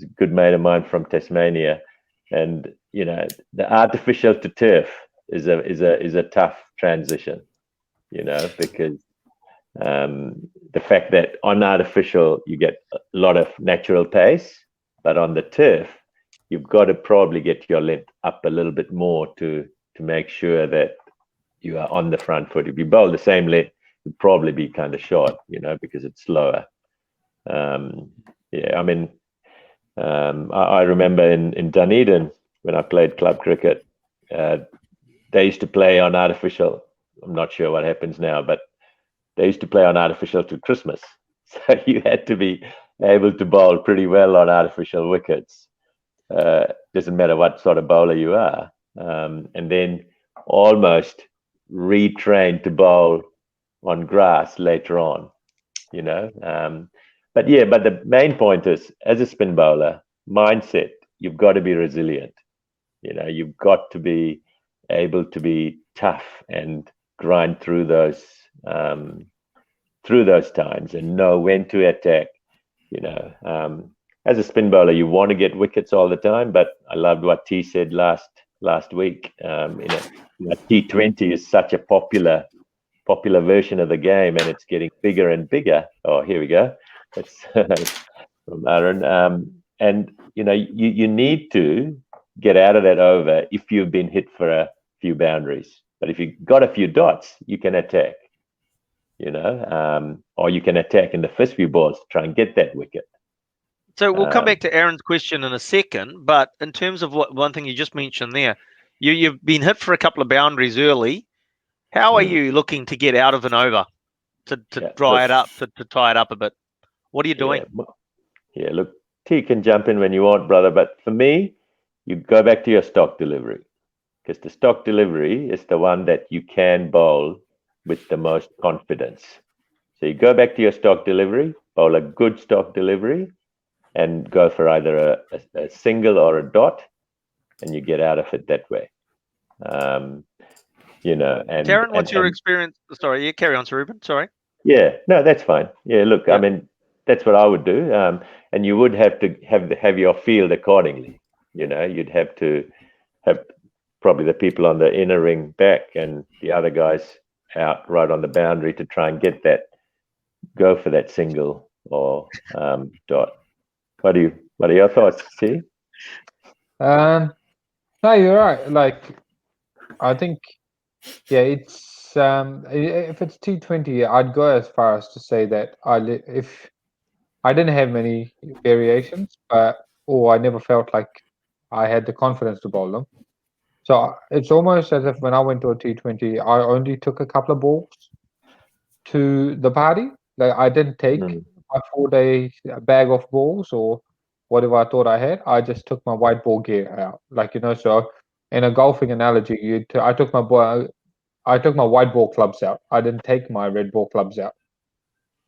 a good mate of mine from Tasmania, and the artificial to turf is a tough transition. Because the fact that on artificial you get a lot of natural pace, but on the turf you've got to probably get your length up a little bit more to make sure that you are on the front foot. If you bowl the same length, you'd probably be kind of short, because it's slower. Yeah, I mean, I remember in Dunedin when I played club cricket, they used to play on artificial. I'm not sure what happens now, but they used to play on artificial to Christmas. So you had to be able to bowl pretty well on artificial wickets. Doesn't matter what sort of bowler you are. And then almost retrained to bowl on grass later on, but the main point is, as a spin bowler, mindset, you've got to be resilient. You've got to be able to be tough and grind through those times and know when to attack. As a spin bowler, you want to get wickets all the time, but I loved what T said last week. T20 is such a popular version of the game, and it's getting bigger and bigger. Oh, here we go. That's from Aaron. And you need to get out of that over if you've been hit for a few boundaries. But if you've got a few dots, you can attack. Or you can attack in the first few balls to try and get that wicket. So we'll come back to Aaron's question in a second, but in terms of one thing you just mentioned there, you've been hit for a couple of boundaries early. How are you looking to get out of an over, to dry it up, to tie it up a bit? What are you doing? Yeah, look, T can jump in when you want, brother, but for me, you go back to your stock delivery, because the stock delivery is the one that you can bowl with the most confidence. So you go back to your stock delivery, bowl a good stock delivery, and go for either a single or a dot, and you get out of it that way. And Tarun, what's your experience? Sorry, carry on, Ruben. Sorry. Yeah, no, that's fine. Yeah, look, I mean, that's what I would do. And you would have to have your field accordingly. You'd have to have probably the people on the inner ring back and the other guys out right on the boundary to try and go for that single or dot. What are your thoughts, T? No, you're right. Like, I think, it's if it's T20, I'd go as far as to say that if I didn't have many variations, or I never felt like I had the confidence to bowl them. So it's almost as if when I went to a T20, I only took a couple of balls to the party. Like, I didn't take my 4-day bag of balls or whatever I thought I had. I just took my white ball gear out. Like, so in a golfing analogy, I took my white ball clubs out. I didn't take my red ball clubs out.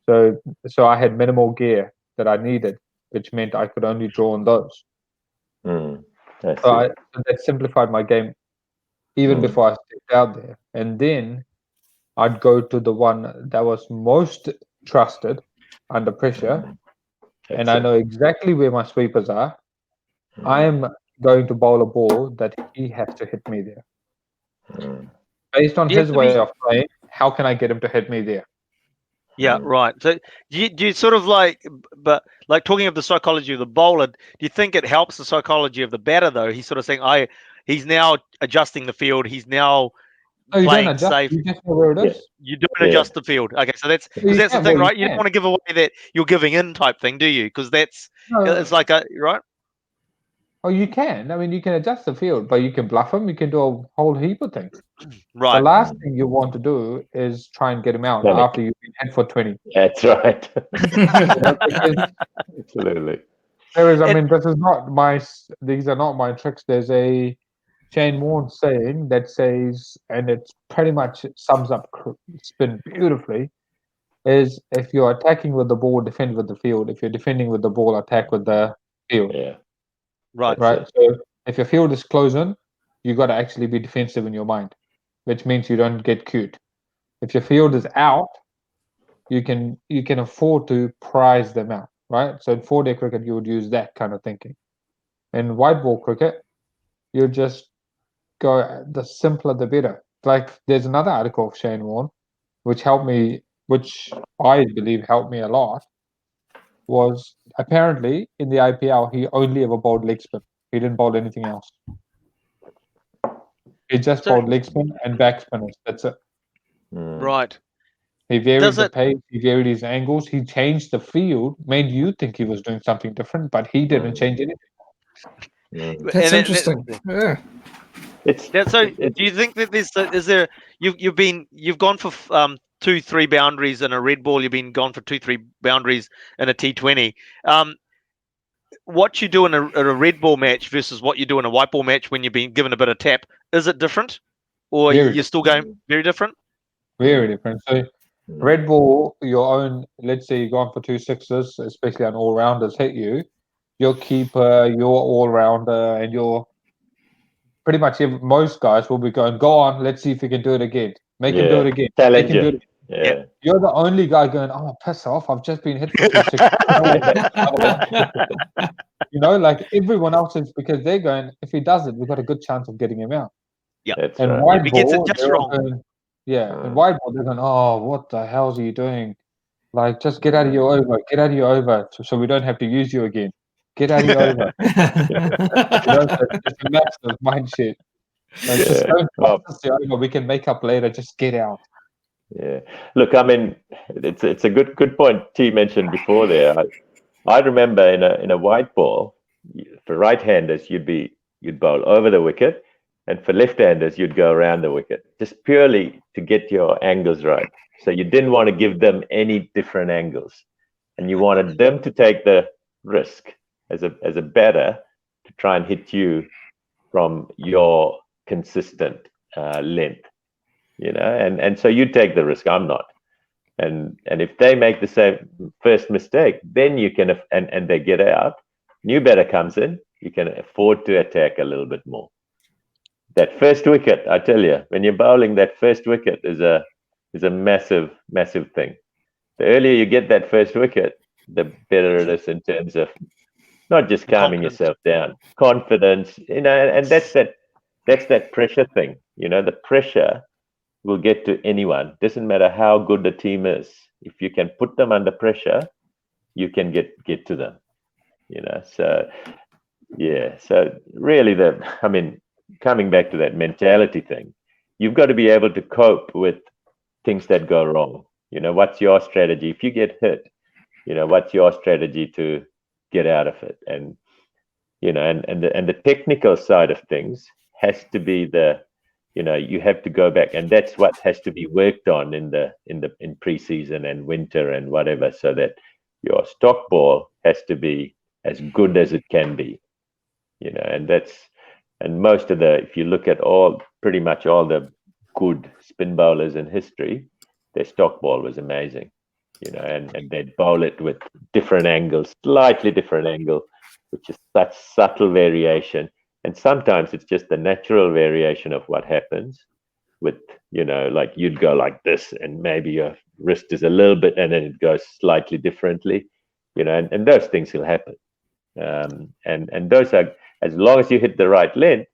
So I had minimal gear that I needed, which meant I could only draw on those. So that simplified my game even before I stepped out there. And then I'd go to the one that was most trusted under pressure, and I know exactly where my sweepers are. I am going to bowl a ball that he has to hit me there. Based on his way of playing, how can I get him to hit me there? Yeah, right. So do you sort of but talking of the psychology of the bowler, do you think it helps the psychology of the batter though? He's sort of saying, he's now adjusting the field. He's now playing safe. You just know where it is. You don't adjust the field. Okay, so that's the thing, right? You don't want to give away that you're giving in type thing, do you? Because it's like right. Oh, you can. I mean, you can adjust the field, but you can bluff him. You can do a whole heap of things. Right. The last thing you want to do is try and get him out after you've been hit for 20. That's right. Absolutely. These are not my tricks. There's a Shane Warne saying that says, and it pretty much sums up spin beautifully, is if you're attacking with the ball, defend with the field. If you're defending with the ball, attack with the field. Yeah. Right. So if your field is closing, you got to actually be defensive in your mind, which means you don't get cute. If your field is out, you can afford to prize them out, right? So in 4-day cricket, you would use that kind of thinking. In white ball cricket, you just go the simpler the better. Like there's another article of Shane Warne, which I believe helped me a lot. Was apparently in the IPL he only ever bowled leg spin. He didn't bowl anything else. He just So bowled leg spin and back spinners. That's it. right. He varied Does the it? pace, he varied his angles, he changed the field, made you think he was doing something different, but he didn't change anything. That's and interesting. Yeah. It's So, it, do you think that is there? You've gone for 2-3 boundaries in a red ball. You've been gone for 2-3 boundaries in a T20. What you do in a red ball match versus what you do in a white ball match when you've been given a bit of tap, is it different, or Very, you're still going very different? very different. So red ball, your own, let's say you're going for 2 sixes, especially on all rounders hit you, your keeper, your all rounder, and your pretty much most guys will be going, go on, let's see if you can do it again. Make him do it again. Make him do challenger. it. Yeah. You're the only guy going, oh, piss off, I've just been hit for 2 sixes. You know, like everyone else is, because they're going, if he does it, we've got a good chance of getting him out. Yeah. That's And right. white If he gets it ball, just they're all wrong. going, and white ball, they're going, oh, what the hell's are you doing? Like, just get out of your over, get out of your over, so we don't have to use you again. Get out of your over. You know, so it's a massive mind shit. Like, just don't Well, cost us the over. We can make up later. Just get out. yeah. Look, I mean, it's a good point T mentioned before there. I remember in a white ball, for right-handers you'd bowl over the wicket, and for left-handers you'd go around the wicket, just purely to get your angles right. So you didn't want to give them any different angles, and you wanted them to take the risk as a batter to try and hit you from your consistent length, and so you take the risk. I'm not. And if they make the same first mistake, then you can, and they get out, new batter comes in, you can afford to attack a little bit more. That first wicket, I tell you, when you're bowling, that first wicket is a massive thing. The earlier you get that first wicket, the better it is in terms of not just calming yourself down, confidence, and that's that pressure thing. The pressure will get to anyone. Doesn't matter how good the team is. If you can put them under pressure, you can get to them. So yeah. So really, coming back to that mentality thing, you've got to be able to cope with things that go wrong. What's your strategy if you get hit? What's your strategy to get out of it? And and the technical side of things has to be you have to go back, and that's what has to be worked on in preseason and winter and whatever, so that your stock ball has to be as good as it can be. And most of if you look at pretty much all the good spin bowlers in history, their stock ball was amazing. And they'd bowl it with different angles, slightly different angle, which is such subtle variation. And sometimes it's just the natural variation of what happens with, like you'd go like this, and maybe your wrist is a little bit, and then it goes slightly differently, and those things will happen. And those are, as long as you hit the right length,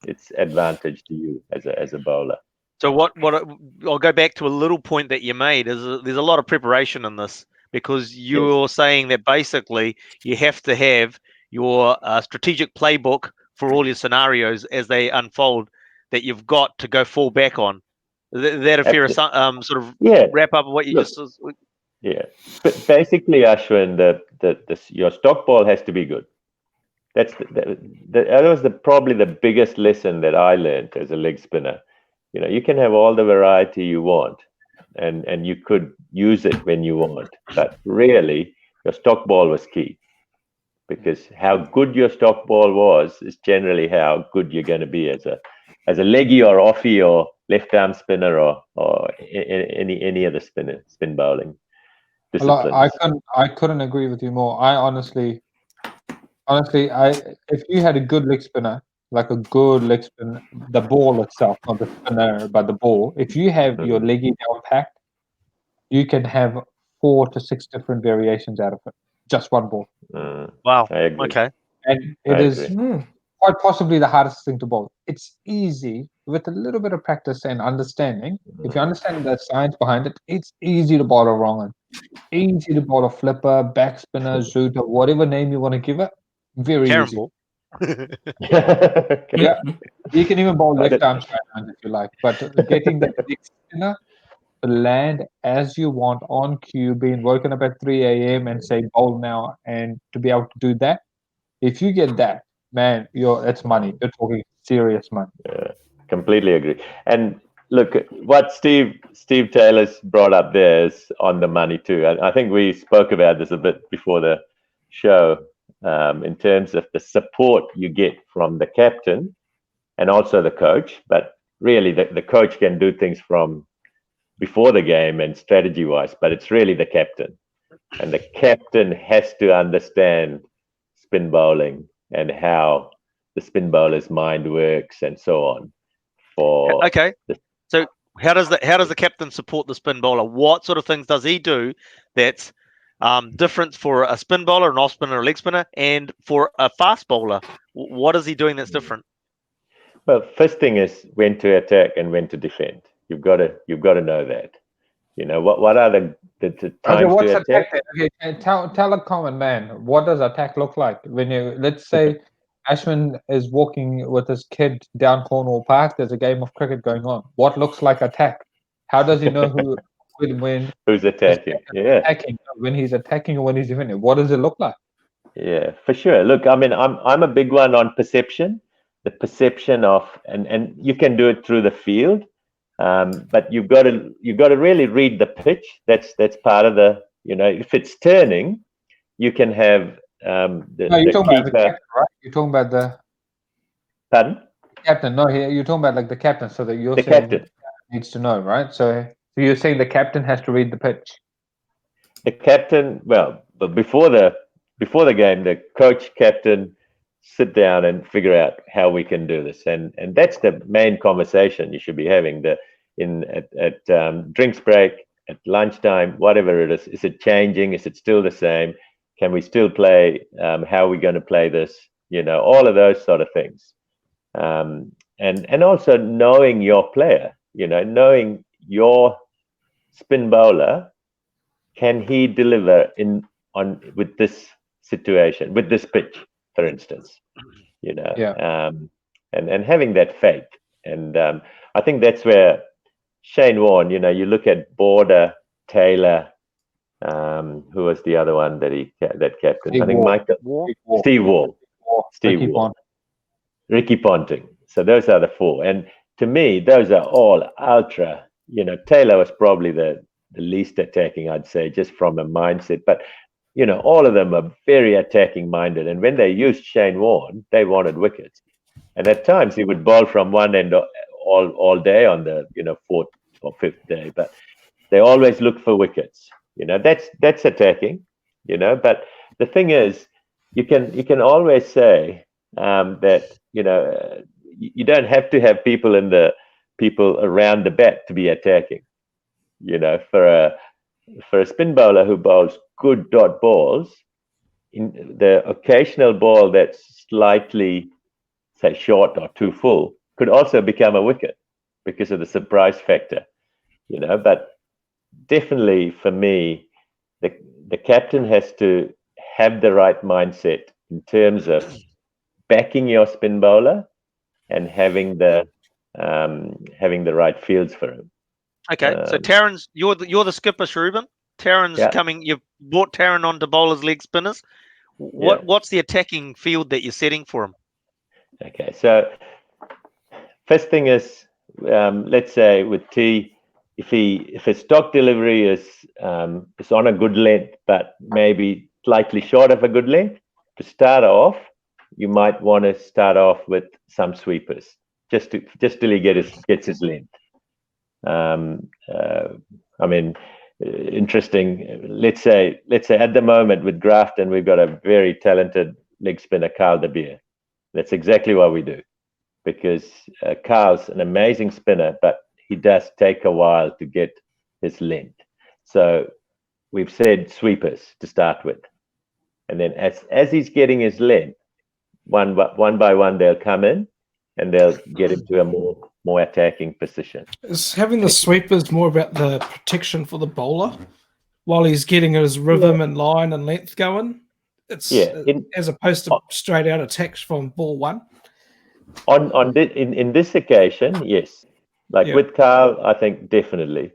it's advantage to you as a bowler. So I'll go back to a little point that you made. There's a lot of preparation in this, because you're saying that basically you have to have your strategic playbook for all your scenarios as they unfold, that you've got to go fall back on. Is that a fair sort of wrap up of what you just? Yeah, but basically, Ashwin, your stock ball has to be good. That was probably the biggest lesson that I learned as a leg spinner. You can have all the variety you want, and you could use it when you want, but really your stock ball was key, because how good your stock ball was is generally how good you're going to be as a leggy or offie or left arm spinner or any other spin bowling disciplines. I couldn't agree with you more. I honestly, if you had a good leg spinner, like a good leg spin, the ball itself, not the spinner, but the ball. If you have your leggy down packed, you can have 4 to 6 different variations out of it. Just one ball. Wow. I agree. Okay. And I it is agree. quite possibly the hardest thing to bowl. It's easy with a little bit of practice and understanding. If you understand the science behind it, it's easy to bowl a wrong one. Easy to bowl a flipper, backspinner, zooter, whatever name you want to give it. Very Karen easy. ball. Yeah. You can even bowl I left don't- arm straight hands if you like. But getting the leg spinner to land as you want on cue, being woken up at 3 a.m. and say bowl now, and to be able to do that, if you get that, man, it's money. You're talking serious money. Completely agree. And look, what Steve Taylor's brought up there is on the money too. And I think we spoke about this a bit before the show, in terms of the support you get from the captain and also the coach. But really, the coach can do things from before the game and strategy wise, but it's really the captain. And the captain has to understand spin bowling and how the spin bowler's mind works and so on. For Okay. So how does the captain support the spin bowler? What sort of things does he do that's different for a spin bowler, an off spinner, a leg spinner, and for a fast bowler? What is he doing that's different? Well, first thing is when to attack and when to defend. You've got to know that. You know what are the Okay, times what's to attack? attack then? Okay, tell a common man, what does attack look like? When you, let's say Ashwin is walking with his kid down Cornwall Park, there's a game of cricket going on. What looks like attack? How does he know when Who's attacking? Yeah. attacking, when he's attacking or when he's defending? What does it look like? Yeah, for sure. Look, I mean, I'm a big one on perception. The perception of, and you can do it through the field, but you've got to really read the pitch. That's part of the, if it's turning, you can have No, you're the talking about the keeper. captain, right? You're talking about the Pardon? captain. No, here you're talking about like the captain, so that you're The saying captain. needs to know, right? So you're saying the captain has to read the pitch. The captain, well, but before the game, the coach, captain, sit down and figure out how we can do this, and that's the main conversation you should be having. At drinks break, at lunchtime, whatever it is. Is it changing? Is it still the same? Can we still play? How are we going to play this? All of those sort of things, and also knowing your player. Knowing your spin bowler. Can he deliver with this situation, with this pitch, for instance? Yeah. And having that faith, and I think that's where Shane Warne. You look at Border, Taylor, who was the other one that captain? Steve I think Waugh. Michael, Steve Waugh, Steve Waugh, Ricky Ponting. So those are the four, and to me, those are all ultra. Taylor was probably the least attacking, I'd say, just from a mindset. But all of them are very attacking minded. And when they used Shane Warne, they wanted wickets. And at times he would bowl from one end all day on the fourth or fifth day. But they always look for wickets. That's attacking. But the thing is, you can always say that you don't have to have people around the bat to be attacking. For a spin bowler who bowls good dot balls, in the occasional ball that's slightly, say, short or too full could also become a wicket because of the surprise factor. But definitely for me, the captain has to have the right mindset in terms of backing your spin bowler and having the right fields for him. Okay, so Taryn's you're the skipper, Sharubin. Taryn's coming. You've brought Taryn on to bowl as leg spinners. What's the attacking field that you're setting for him? Okay, so first thing is, let's say with T, if his stock delivery is on a good length, but maybe slightly short of a good length, to start off, you might want to start off with some sweepers, just till he gets his length. I mean, interesting. Let's say at the moment with Grafton, we've got a very talented leg spinner, Carl de Beer. That's exactly what we do, because Carl's an amazing spinner, but he does take a while to get his length. So we've said sweepers to start with, and then as he's getting his length, one by one they'll come in, and they'll get into a more attacking position. Is having the sweepers more about the protection for the bowler while he's getting his rhythm and line and length going? It's as opposed to straight out attacks from ball one. In this occasion, yes. With Carl, I think definitely.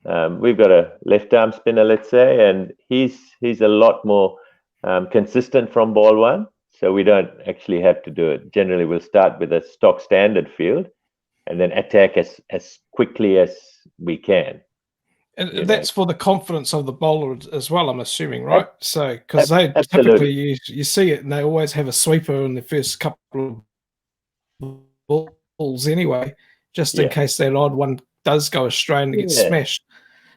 We've got a left arm spinner, let's say, and he's a lot more consistent from ball one. So we don't actually have to do it. Generally, we'll start with a stock standard field and then attack as quickly as we can. And that's for the confidence of the bowler as well, I'm assuming, right? So, because they typically you see it, and they always have a sweeper in the first couple of balls anyway, just in case that odd one does go astray and gets smashed.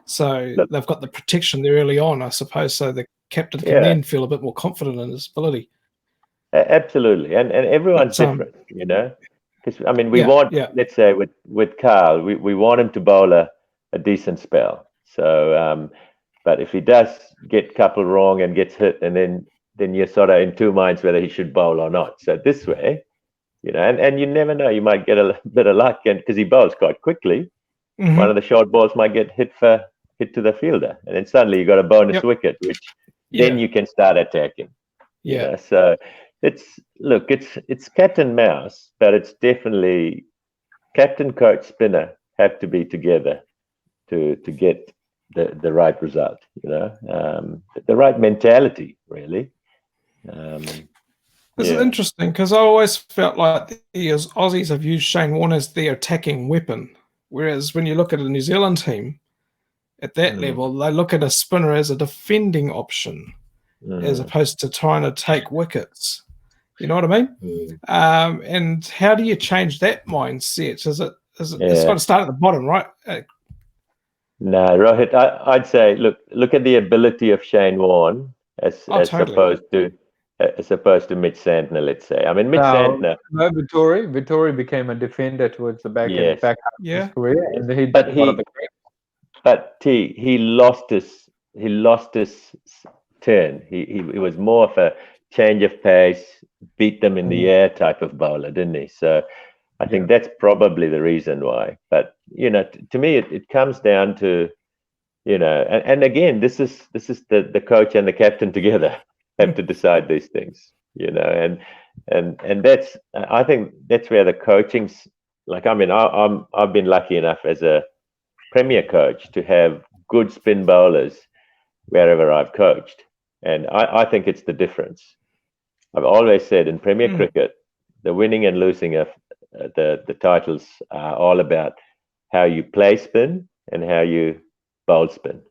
So they've got the protection there early on, I suppose, so the captain can then feel a bit more confident in his ability. Absolutely, and everyone's different, because I mean we want, let's say with Carl, we want him to bowl a decent spell. So, but if he does get a couple wrong and gets hit, and then you're sort of in two minds whether he should bowl or not. So this way, and you never know, you might get a bit of luck, and because he bowls quite quickly, one of the short balls might get hit to the fielder, and then suddenly you got a bonus wicket, which then you can start attacking. So it's cat and mouse, but it's definitely captain, coach, spinner have to be together to get the right result, the right mentality, really. It's interesting because I always felt like the Aussies have used Shane Warne as their attacking weapon, whereas when you look at a New Zealand team at that level, they look at a spinner as a defending option as opposed to trying to take wickets. You know what I mean? And how do you change that mindset? It's got to start at the bottom, right? No, Rohit, I'd say look at the ability of Shane Warne as opposed to Mitch Santner, let's say. I mean, Mitch Santner. No, Vittori became a defender towards the back of his career, and he lost his turn. He was more of a change of pace, beat them in the air type of bowler, didn't he? So I think that's probably the reason why. But to me, it comes down to and again, this is the coach and the captain together have to decide these things, and that's, I think that's where the coaching's like. I mean, I've been lucky enough as a premier coach to have good spin bowlers wherever I've coached, and I think it's the difference. I've always said in Premier cricket, the winning and losing of the titles are all about how you play spin and how you bowl spin.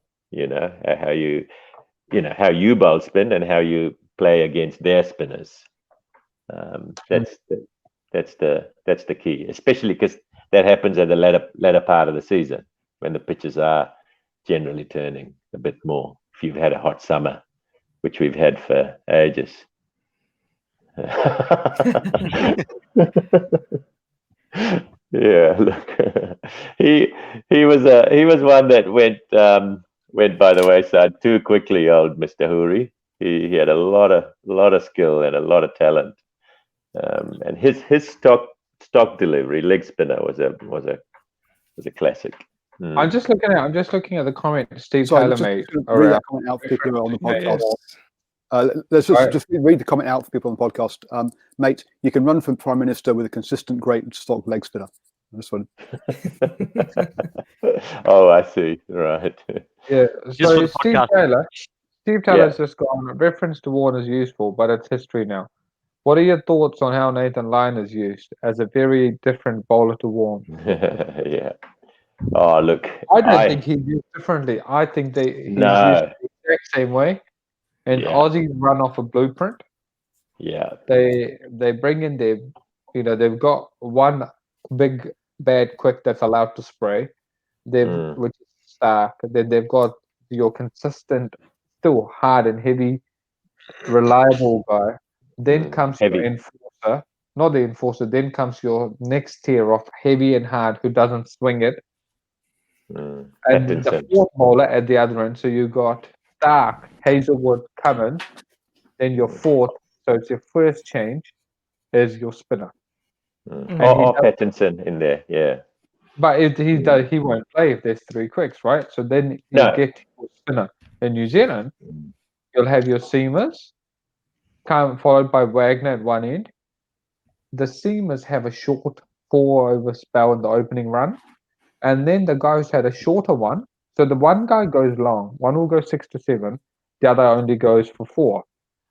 How you bowl spin and how you play against their spinners. That's the key, especially because that happens at the latter part of the season when the pitches are generally turning a bit more. If you've had a hot summer, which we've had for ages. Look, he was one that went by the wayside too quickly, old Mr. Hoori. He had a lot of skill and a lot of talent, and his stock delivery, leg spinner, was a classic. I'm just looking at the comment Steve Taylor made. Read that comment out for people on the podcast. Let's just read the comment out for people on the podcast. Mate, you can run for Prime Minister with a consistent great stock leg spinner. This one. Oh, I see. Right. Yeah. So Steve Taylor's just gone. Reference to Warne is useful, but it's history now. What are your thoughts on how Nathan Lyon is used as a very different bowler to Warne? Yeah. Oh, look. I don't think he's used differently. I think he's used the exact same way. And Aussies run off a blueprint. Yeah. They bring in they've got one big bad quick that's allowed to spray. Which is Stark. Then they've got your consistent, still hard and heavy, reliable guy. Then comes your enforcer. Not the enforcer. Then comes your next tier of heavy and hard who doesn't swing it. And the Pattinson. fourth bowler at the other end. So you got Stark, Hazelwood, Cummins. Then your fourth, so it's your first change, is your spinner. And Or Pattinson in there, yeah. But if he does, he won't play if there's 3 quicks, right? So then you No. get your spinner. In New Zealand, you'll have your seamers, followed by Wagner at one end. The seamers have a short 4-over spell in the opening run, and then the guys had a shorter one. So the one guy goes long, one will go 6 to 7, the other only goes for 4.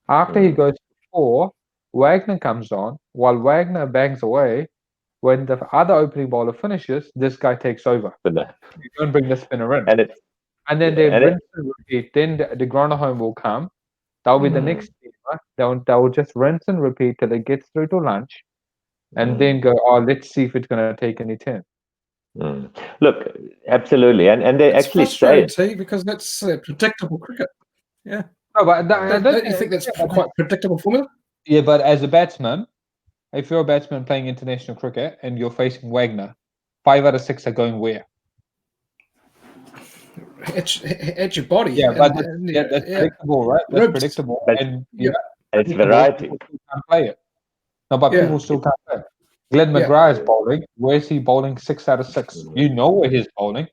After he goes for 4, Wagner comes on. While Wagner bangs away, when the other opening bowler finishes, this guy takes over. Spinner. You don't bring the spinner in. And then they rinse and repeat. Then the Gronholm will come. That'll be the next steamer. They'll just rinse and repeat till it gets through to lunch, and then go, let's see if it's going to take any turn. Look, absolutely, and they It's actually say frustrating, because that's predictable cricket. Yeah. No, but Don't you think that's quite predictable formula? Yeah, but as a batsman, if you're a batsman playing international cricket and you're facing Wagner, 5 out of 6 are going where? At your body. Yeah, but that's predictable, right? That's predictable. But and it's variety. People still can't play it. No, but people still can't play it. Glenn McGrath is bowling. Where's he bowling 6 out of 6? You know where he's bowling.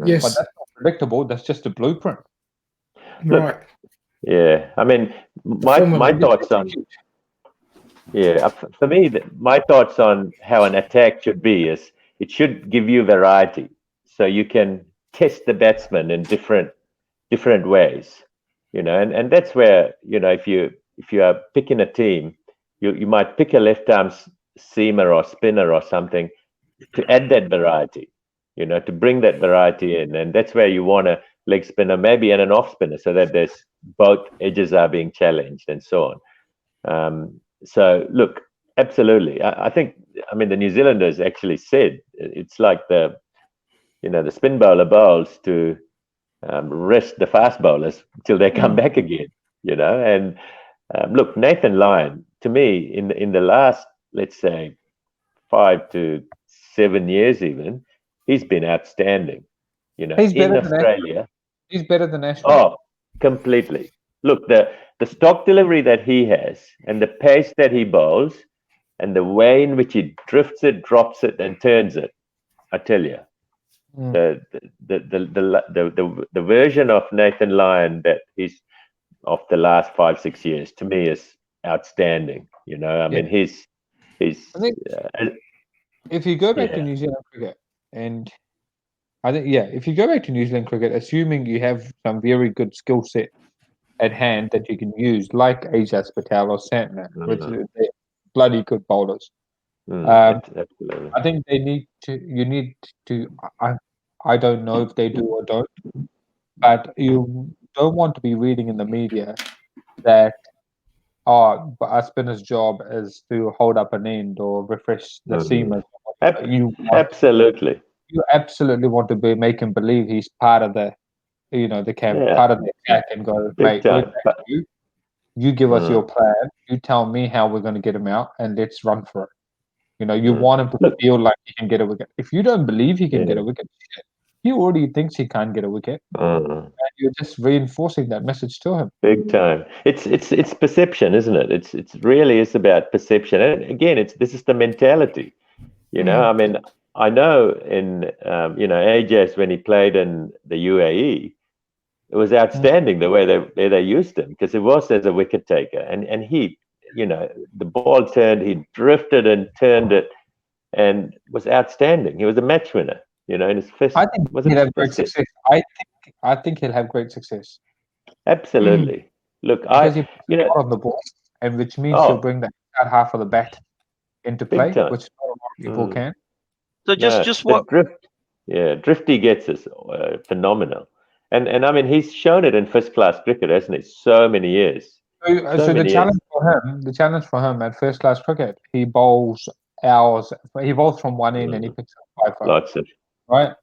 Yes. But that's not predictable. That's just a blueprint. Right. Yeah, I mean, my thoughts on for me, my thoughts on how an attack should be is it should give you variety, so you can test the batsman in different ways, and that's where if you are picking a team, you might pick a left arm seamer or spinner or something to add that variety, to bring that variety in, and that's where you want a leg spinner maybe and an off spinner, so that there's both edges are being challenged and so on. So look, absolutely, I think, the New Zealanders actually said it's like the spin bowler bowls to rest the fast bowlers till they come back again, and look, Nathan Lyon, to me, in the last, let's say, 5 to 7 years even, he's been outstanding, He's in Australia. He's better than Ashwin. Oh, completely. Look, the stock delivery that he has and the pace that he bowls and the way in which he drifts it, drops it, and turns it, I tell you, the version of Nathan Lyon that he's of the last 5-6 years, to me, is outstanding. I mean, he's. I think if you go back to New Zealand cricket, and I think if you go back to New Zealand cricket, assuming you have some very good skill set at hand that you can use, like Ajaz Patel or Santner, which are bloody good bowlers. Absolutely. I think you need to. I don't know if they do or don't, but you don't want to be reading in the media that a spinner's job is to hold up an end or refresh the seamers. Absolutely. You absolutely want to make him believe he's part of the, part of the attack, and go, mate, you give us your plan. You tell me how we're going to get him out, and let's run for it. You want him to feel like he can get a wicket. If you don't believe he can get a wicket, he already thinks he can't get a wicket. And you're just reinforcing that message to him. Big time. It's perception, isn't it? It's really is about perception. And again, this is the mentality. I mean, I know in Ajaz, when he played in the UAE, it was outstanding the way they used him, because it was as a wicket taker, and he, the ball turned, he drifted and turned it, and was outstanding. He was a match winner, in his first. I think he'll have great success. I think he'll have great success. Absolutely. Look, because he puts a lot on the ball, and which means he'll bring that half of the bat into play, which not a lot of people can. So just what Drifty gets is phenomenal, and I mean, he's shown it in first class cricket, hasn't he? So many years. So the challenge for him at first class cricket, he bowls from one end and he picks up 5 lots of right.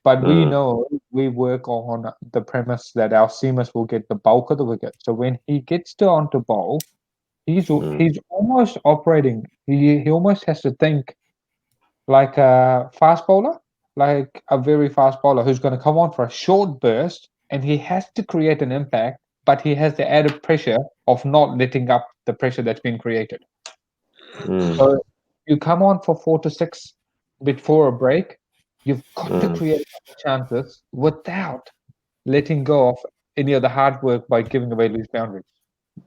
But we know we work on the premise that our seamers will get the bulk of the wicket. So when he gets on to bowl, he's almost operating. He almost has to think like a fast bowler. like a very fast bowler who's going to come on for a short burst, and he has to create an impact, but he has the added pressure of not letting up the pressure that's been created. Mm, So you come on for 4 to 6 before a break, you've got to mm. create chances without letting go of any of the hard work by giving away loose boundaries.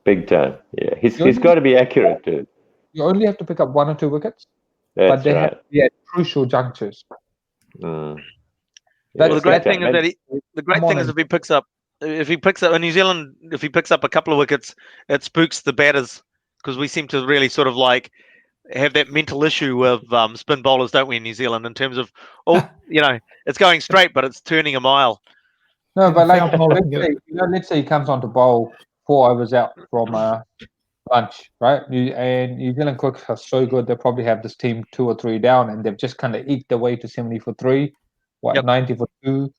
Big time. Yeah, he's You got only, to be accurate too. you only have to pick up 1 or 2 wickets, but That's they have right. to be at crucial junctures. Mm. Well, Yeah, the That's great big thing time. is that And the come great on thing is and if he picks up in New Zealand, if he picks up a couple of wickets, it spooks the batters because we seem to really sort of like have that mental issue with spin bowlers, don't we, in New Zealand, in terms of it's going straight, but it's turning a mile. no, And the but like foul bowler let's can get say, it. let's say he comes on to bowl 4 overs out from lunch, right? New Zealand cooks are so good; they probably have this team 2 or 3 down, and they've just kind of eked their way to 70 for 3, Yep. 90 for 2.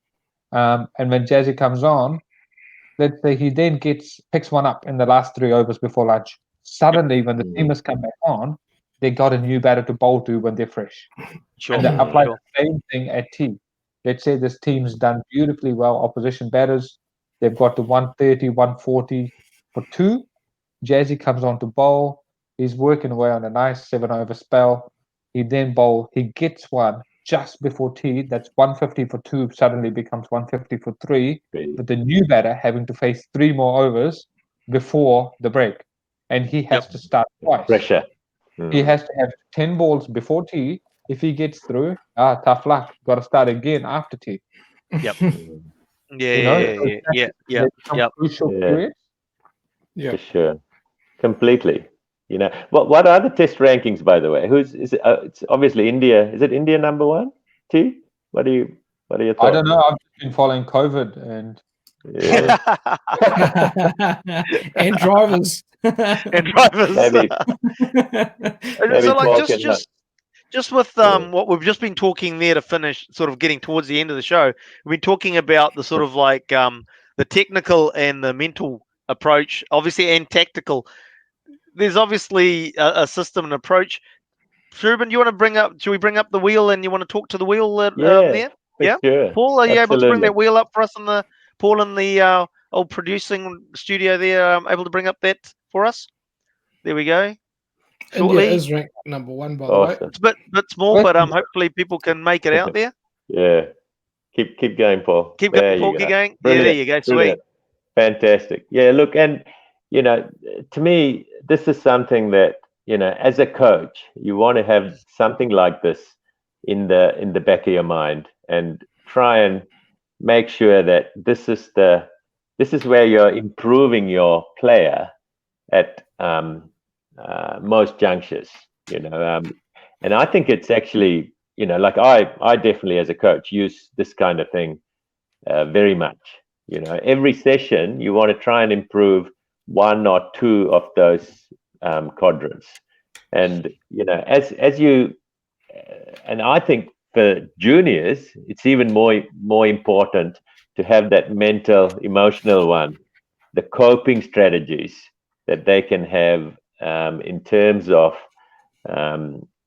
And when Jazzy comes on, let's say he then picks one up in the last 3 overs before lunch. Suddenly, when the Mhm. teamers come back on, they got a new batter to bowl to when they're fresh. Sure, And they Mm. apply sure. the same thing at tea. Let's say this team's done beautifully well, opposition batters, they've got to 130, 140 for 2. Jazzy comes on to bowl. He's working away on a nice 7 over spell. He gets one just before tea. That's 150 for 2, suddenly becomes 150 for 3, Big. with the new batter having to face 3 more overs before the break. And he has Yep. to start twice. Pressure. He Mm. has to have 10 balls before tea. If he gets through, tough luck. Got to start again after tea. Yep. Mm. Yeah, You know, yeah, so yeah, yeah, yeah, they become yep. crucial Yeah, periods. Yeah. for sure. Completely. What are the test rankings, by the way? Is it? It's obviously India. Is it India number 1? T? What are your I thoughts? don't know. I've just been following COVID and Yeah, And drivers. And drivers. maybe So like Paul can help. just with Yeah. what we've just been talking there to finish, sort of getting towards the end of the show, we've been talking about the sort of like the technical and the mental approach, obviously, and tactical. There's obviously a system and approach. Ruben, you want to should we bring up the wheel and you want to talk to the wheel Yeah, there? for Yeah? sure. Paul, are you able to bring Absolutely. that wheel up for us Paul in the old producing studio there, able to bring up that for us? There we go. India Shortly. is ranked number 1, by the way. Awesome. It's a bit small, but hopefully people can make it out there. Yeah. Keep going, Paul. Keep There going, you Paul, keep go. going. Yeah, there Brilliant. you go. Sweet. Brilliant. Fantastic. Yeah, look, and to me, this is something that, as a coach, you want to have something like this in the back of your mind and try and make sure that this is where you're improving your player at most junctures, and I think it's actually, like I definitely as a coach use this kind of thing very much. Every session you want to try and improve 1 or 2 of those quadrants, and as you and I think for juniors it's even more important to have that mental, emotional one, the coping strategies that they can have in terms of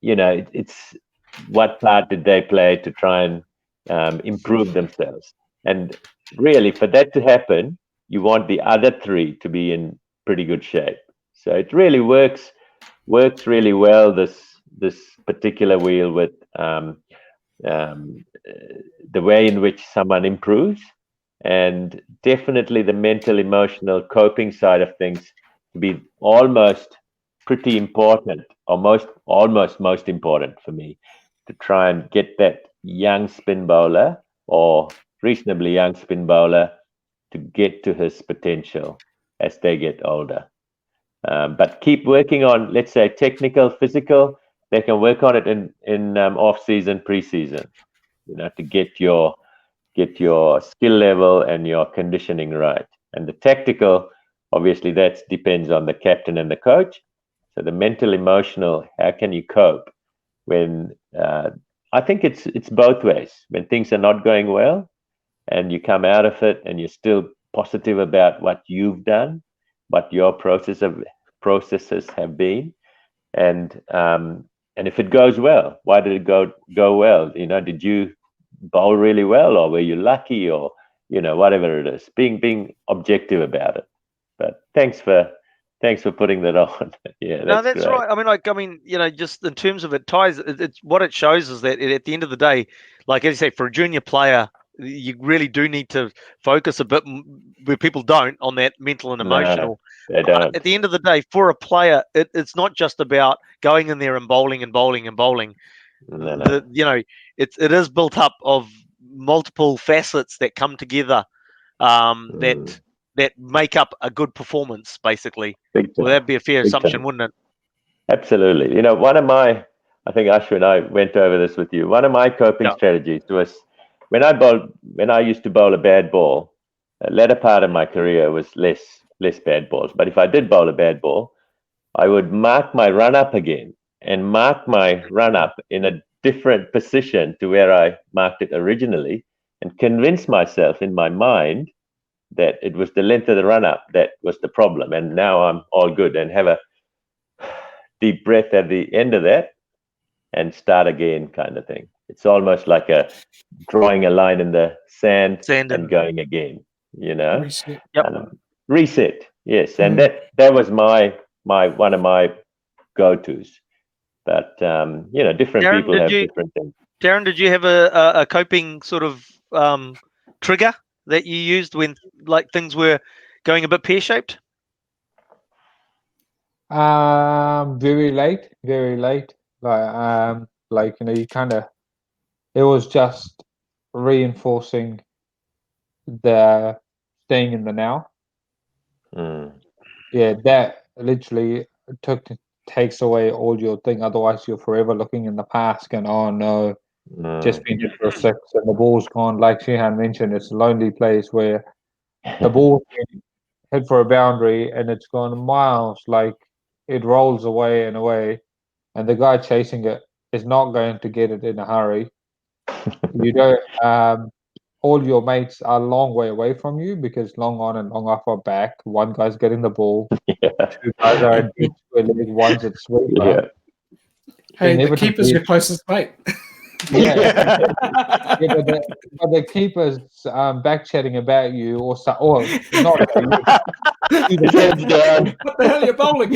it's what part did they play to try and improve themselves. And really, for that to happen, you want the other 3 to be in pretty good shape. So it really works really well, this particular wheel, with the way in which someone improves, and definitely the mental, emotional, coping side of things to be almost pretty important, or almost most important for me, to try and get that young spin bowler, or reasonably young spin bowler, to get to his potential as they get older. But keep working on, let's say, technical, physical. They can work on it in off season, pre-season, to get your skill level and your conditioning right. And the tactical, obviously, that depends on the captain and the coach. So the mental, emotional, how can you cope when I think it's both ways. When things are not going well, and you come out of it and you're still positive about what you've done, what your processes have been, and if it goes well, why did it go well? Did you bowl really well, or were you lucky, or whatever it is, being objective about it. But thanks for putting that on. Yeah, No, that's that's great. right. Just in terms of it ties, it's what it shows is that at the end of the day, like as you say, for a junior player, you really do need to focus a bit where people don't on that mental and No, emotional. they But don't. at the end of the day, for a player, it's not just about going in there and bowling and bowling and bowling. No. It is built up of multiple facets that come together that make up a good performance, basically. Big Well, time. that'd be a fair Big assumption, time. wouldn't it? Absolutely. I think Ashwin and I went over this with you. One of my coping strategies was when I used to bowl a bad ball, the latter part of my career was less bad balls. But if I did bowl a bad ball, I would mark my run up again and mark my run up in a different position to where I marked it originally, and convince myself in my mind that it was the length of the run up that was the problem. And now I'm all good, and have a deep breath at the end of that and start again, kind of thing. It's almost like drawing a line in the sand and going again, Reset. Reset. Yes. And that was my one of my go-tos. But different Darren, people have different things. Darren, did you have a coping sort of trigger that you used when like things were going a bit pear-shaped? Very late. You kind of, it was just reinforcing the staying in the now. Yeah, that literally takes away all your thing. Otherwise, you're forever looking in the past and, oh no, just been hit for a six and the ball's gone. Like Shehan mentioned, it's a lonely place where the ball's been hit for a boundary and it's gone miles. Like it rolls away and away, and the guy chasing it is not going to get it in a hurry. You don't. All your mates are a long way away from you because long on and long off are back. One guy's getting the ball. Yeah. Two guys are at dead square leg. One's at sweeper. Yeah. Hey, the keeper's your closest mate. Yeah. But the keeper's back chatting about you, or not about you. His head's down. What the hell are you bowling?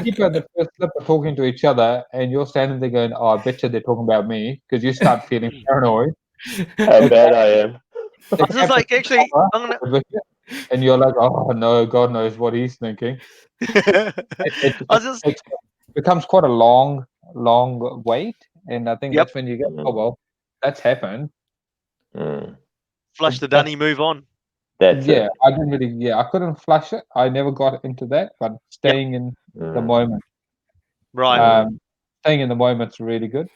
Keeper and the first slip are talking to each other, and you're standing there going, "Oh, I bet you they're talking about me," because you start feeling paranoid. How bad I am. I was just like, actually, I'm gonna. And you're like, "Oh no, God knows what he's thinking." It becomes quite a long wait, and I think that's when you go, "Oh well, that's happened." Flush the dunny, move on. I didn't really. Yeah, I couldn't flush it. I never got into that, but staying in the moment, right? Staying in the moment's really good.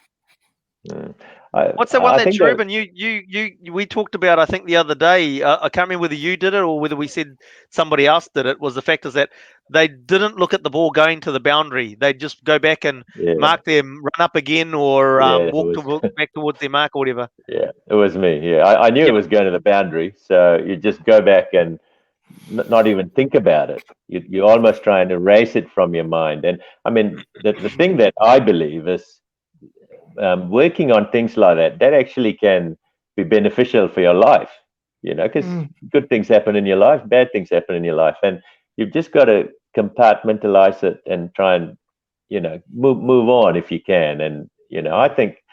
What's that one that Ruben we talked about? I think the other day. I can't remember whether you did it or whether we said somebody else did it. Was the fact is that they didn't look at the ball going to the boundary. They just go back and mark them, run up again, or walk back towards their mark or whatever. Yeah, it was me. Yeah, I knew it was going to the boundary, so you just go back and not even think about it. You almost try and erase it from your mind. And I mean, the thing that I believe is working on things like that actually can be beneficial for your life, because good things happen in your life, bad things happen in your life, and you've just got to compartmentalize it and try and move on if you can. And I think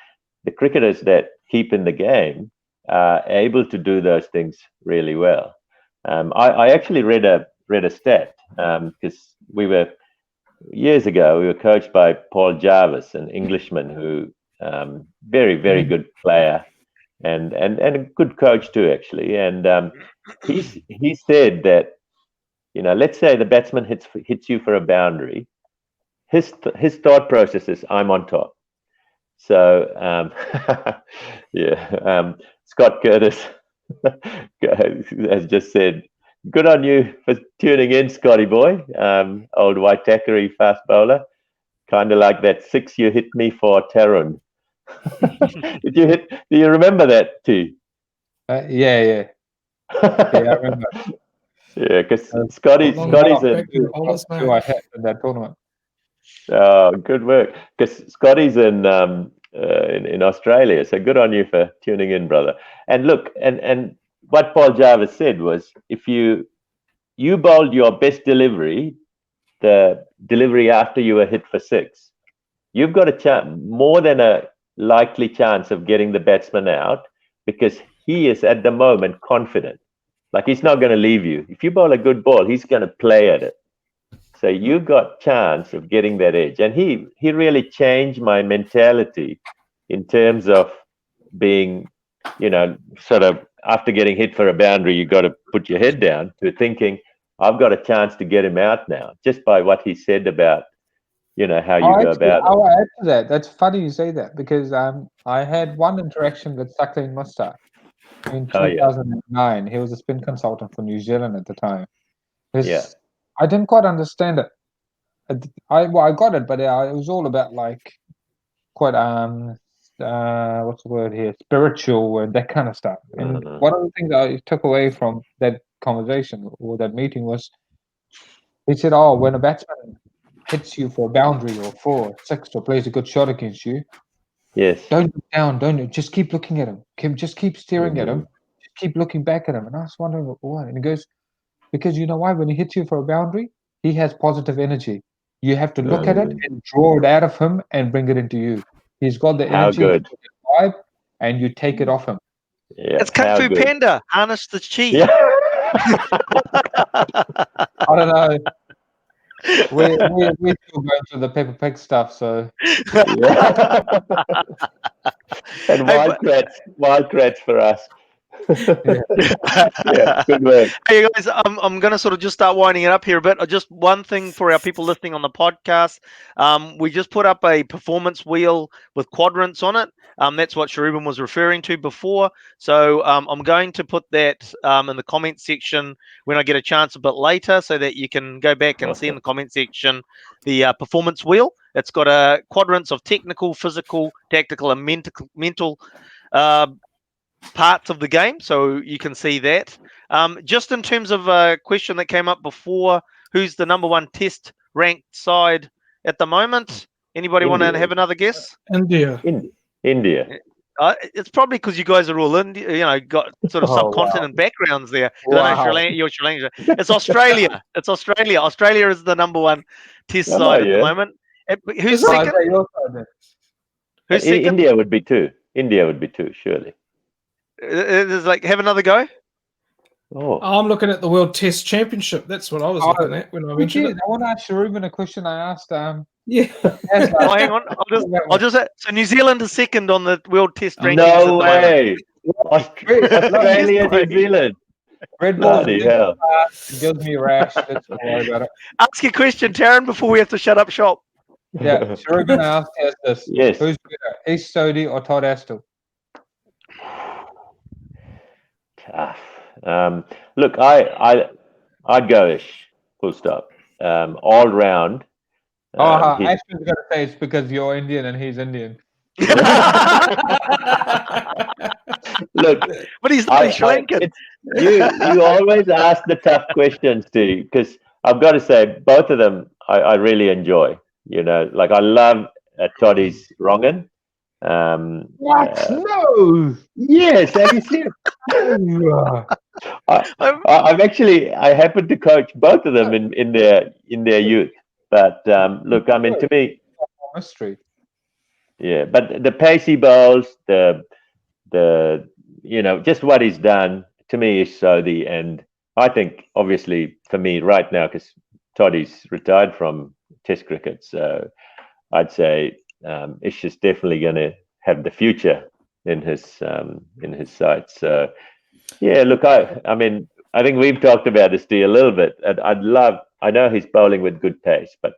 the cricketers that keep in the game are able to do those things really well. I actually read a stat because years ago we were coached by Paul Jarvis, an Englishman who very, very good player and a good coach too, actually. And he said that let's say the batsman hits you for a boundary. His thought process is, I'm on top. So Scott Curtis has just said, good on you for tuning in, Scotty boy. Old Waitakere fast bowler, kind of like that six you hit me for, Tarun. Do you remember that too? Yeah, I remember. Yeah, because Scotty's in who I had in that tournament. Oh, good work. Because Scotty's in in Australia. So good on you for tuning in, brother. And look, and what Paul Jarvis said was, if you bowled your best delivery, the delivery after you were hit for six, you've got a chance, more than a likely chance of getting the batsman out, because he is at the moment confident. Like, he's not going to leave you. If you bowl a good ball, he's going to play at it. So you've got chance of getting that edge. And he really changed my mentality in terms of being, sort of after getting hit for a boundary, you got to put your head down, to thinking, I've got a chance to get him out now, just by what he said about, how you go about it. I'll add to that. That's funny you say that, because I had one interaction with Sakleen Musta in 2009. He was a spin consultant for New Zealand at the time. I didn't quite understand it. I got it, but it was all about like quite what's the word here, spiritual and that kind of stuff. And one of the things I took away from that conversation or that meeting was, he said, "Oh, when a batsman hits you for a boundary or 4, 6, or plays a good shot against you, don't look down, don't just keep looking at him. Just keep staring at him. Just keep looking back at him." And I was wondering why. And he goes, "Because you know why? When he hits you for a boundary, he has positive energy. You have to look at it and draw it out of him and bring it into you. He's got the energy, good. vibe, and you take it off him." It's Kung Fu Panda. Harness the chi. Yeah. I don't know. We're still going through the Peppa Pig stuff, so. And wildcrats for us. Good work. Hey guys, I'm going to sort of just start winding it up here a bit. Just one thing for our people listening on the podcast. We just put up a performance wheel with quadrants on it. That's what Sharubin was referring to before. So I'm going to put that in the comment section when I get a chance a bit later, so that you can go back and see in the comment section the performance wheel. It's got quadrants of technical, physical, tactical, and mental parts of the game, so you can see that. Just in terms of a question that came up before, who's the number 1 test ranked side at the moment? Anybody want to have another guess? India. India. It's probably because you guys are all got sort of subcontinent backgrounds there. I know you're Sri Lanka. It's Australia. It's Australia. Australia is the number 1 test side at the moment. Who's second? Who's second? India would be 2. India would be 2, surely. It's like, have another go. I'm looking at the World Test Championship. That's what I was looking at when I mentioned it. I want to ask Sharubin a question I asked. Hang on. I'll just. So New Zealand is second on the World Test rankings. No way. Australia, New Zealand. Red Bull gives me a rash. Let's not worry about it. Ask your question, Tarun, before we have to shut up shop. Yeah, Sharubin asked us this. Yes. Who's better, Ish Sodhi or Todd Astle? Tough. Look, I'd go Ish. Full stop. All round. Ashwin's going to say it's because you're Indian and he's Indian. Look, but he's not Sri Lankan. You always ask the tough questions, too, because I've got to say both of them I really enjoy. Like, I love Toddy's Rongan. What? No. Yes, have you seen it? I happen to coach both of them in their youth. But look, I mean, to me, mystery. Yeah, but the pacey bowls, the just what he's done to me is Sodhi, and I think obviously for me right now, because Toddy's retired from Test cricket, so I'd say Ish is definitely going to have the future in his sights. So yeah, look, I mean, I think we've talked about this a little bit. And I know he's bowling with good pace, but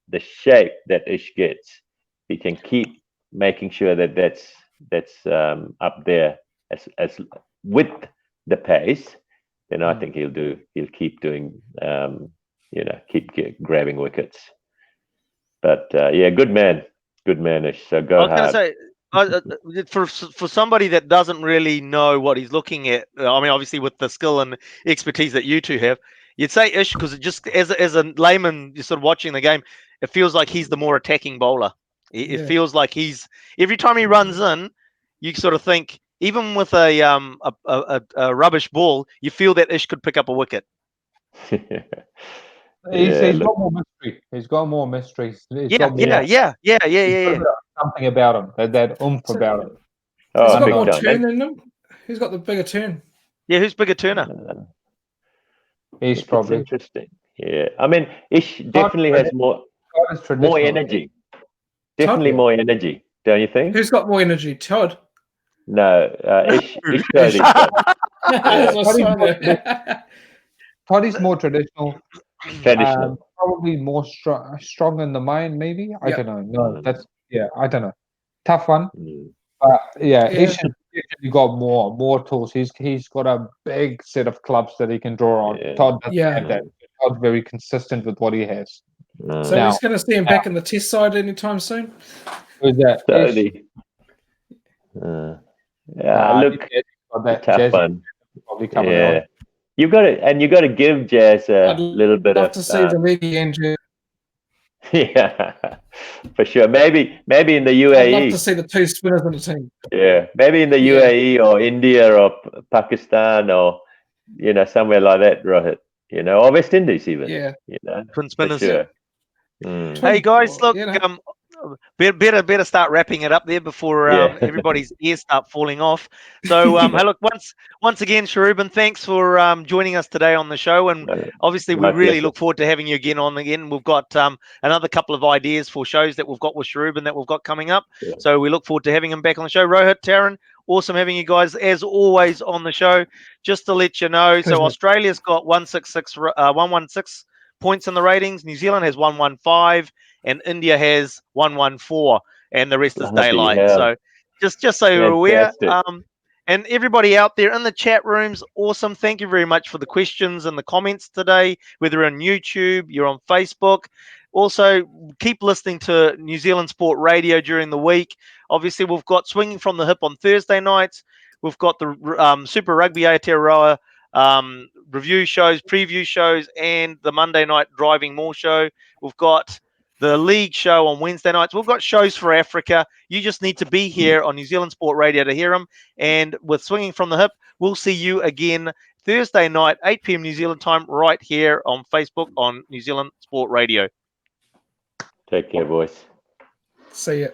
the shape that Ish gets, he can keep making sure that that's up there as with the pace. Then I think he'll keep doing keep grabbing wickets. But yeah, good man, Ish. So go hard. I was going to say, for somebody that doesn't really know what he's looking at, I mean, obviously with the skill and expertise that you two have, you'd say Ish, because it just as a layman, you're sort of watching the game, it feels like he's the more attacking bowler. It feels like every time he runs in, you sort of think, even with a rubbish ball, you feel that Ish could pick up a wicket. He's got more mystery. He's got more mystery. He's got more, Yeah. something about him. That oomph about him. He's got big more time. turn in him. Who's got the bigger turn? Yeah, who's bigger turner? He's It's probably interesting. Yeah, I mean, Ish definitely has more energy. Definitely more energy, don't you think? Who's got more energy? Todd. No, Ish Todd. That's what I saw there. Todd is more traditional. Traditional. Probably more strong in the mind, maybe. I Yep. don't know. No, I don't know. Tough one. Mm. Ish has definitely got more tools. He's got a big set of clubs that he can draw on. Yeah. Todd doesn't Yeah. have that. Todd's very consistent with what he has. So Now- he's going to see him back in the test side anytime soon? Who's that? Ish? Slowly. Nah, Look, he's got that tough Jazz one. probably coming Yeah, on. you got to give Jazz a I'd little bit love of to see the league Andrew. yeah, for sure. Maybe in the I'd love UAE. to see the two spinners in the team. Yeah, maybe in the Yeah. UAE or India or Pakistan or somewhere like that, Rohit. Or West Indies even. Yeah. Twin For spinners. sure. Hey guys, look, You know. better start wrapping it up there before Yeah. everybody's ears start falling off. So, hey, look, once again, Sharubin, thanks for joining us today on the show, and obviously we My really pleasure. look forward to having you again on again. We've got another couple of ideas for shows that we've got with Sharubin that we've got coming up. Yeah. So we look forward to having him back on the show. Rohit, Tarun, awesome having you guys as always on the show. Just to let you know, so Pleasure. Australia's got 116 points in the ratings. New Zealand has 115, and India has 114, and the rest is Bloody daylight. hell. So just so you're aware. Fantastic. And everybody out there in the chat rooms, awesome. Thank you very much for the questions and the comments today, whether on YouTube, you're on Facebook. Also, keep listening to New Zealand Sport Radio during the week. Obviously, we've got Swinging from the Hip on Thursday nights. We've got the Super Rugby Aotearoa review shows, preview shows, and the Monday night Driving More show. We've got the league show on Wednesday nights. We've got shows for Africa. You just need to be here on New Zealand Sport Radio to hear them. And with Swinging from the Hip, we'll see you again Thursday night, 8 p.m. New Zealand time, right here on Facebook on New Zealand Sport Radio. Take care, boys. See ya.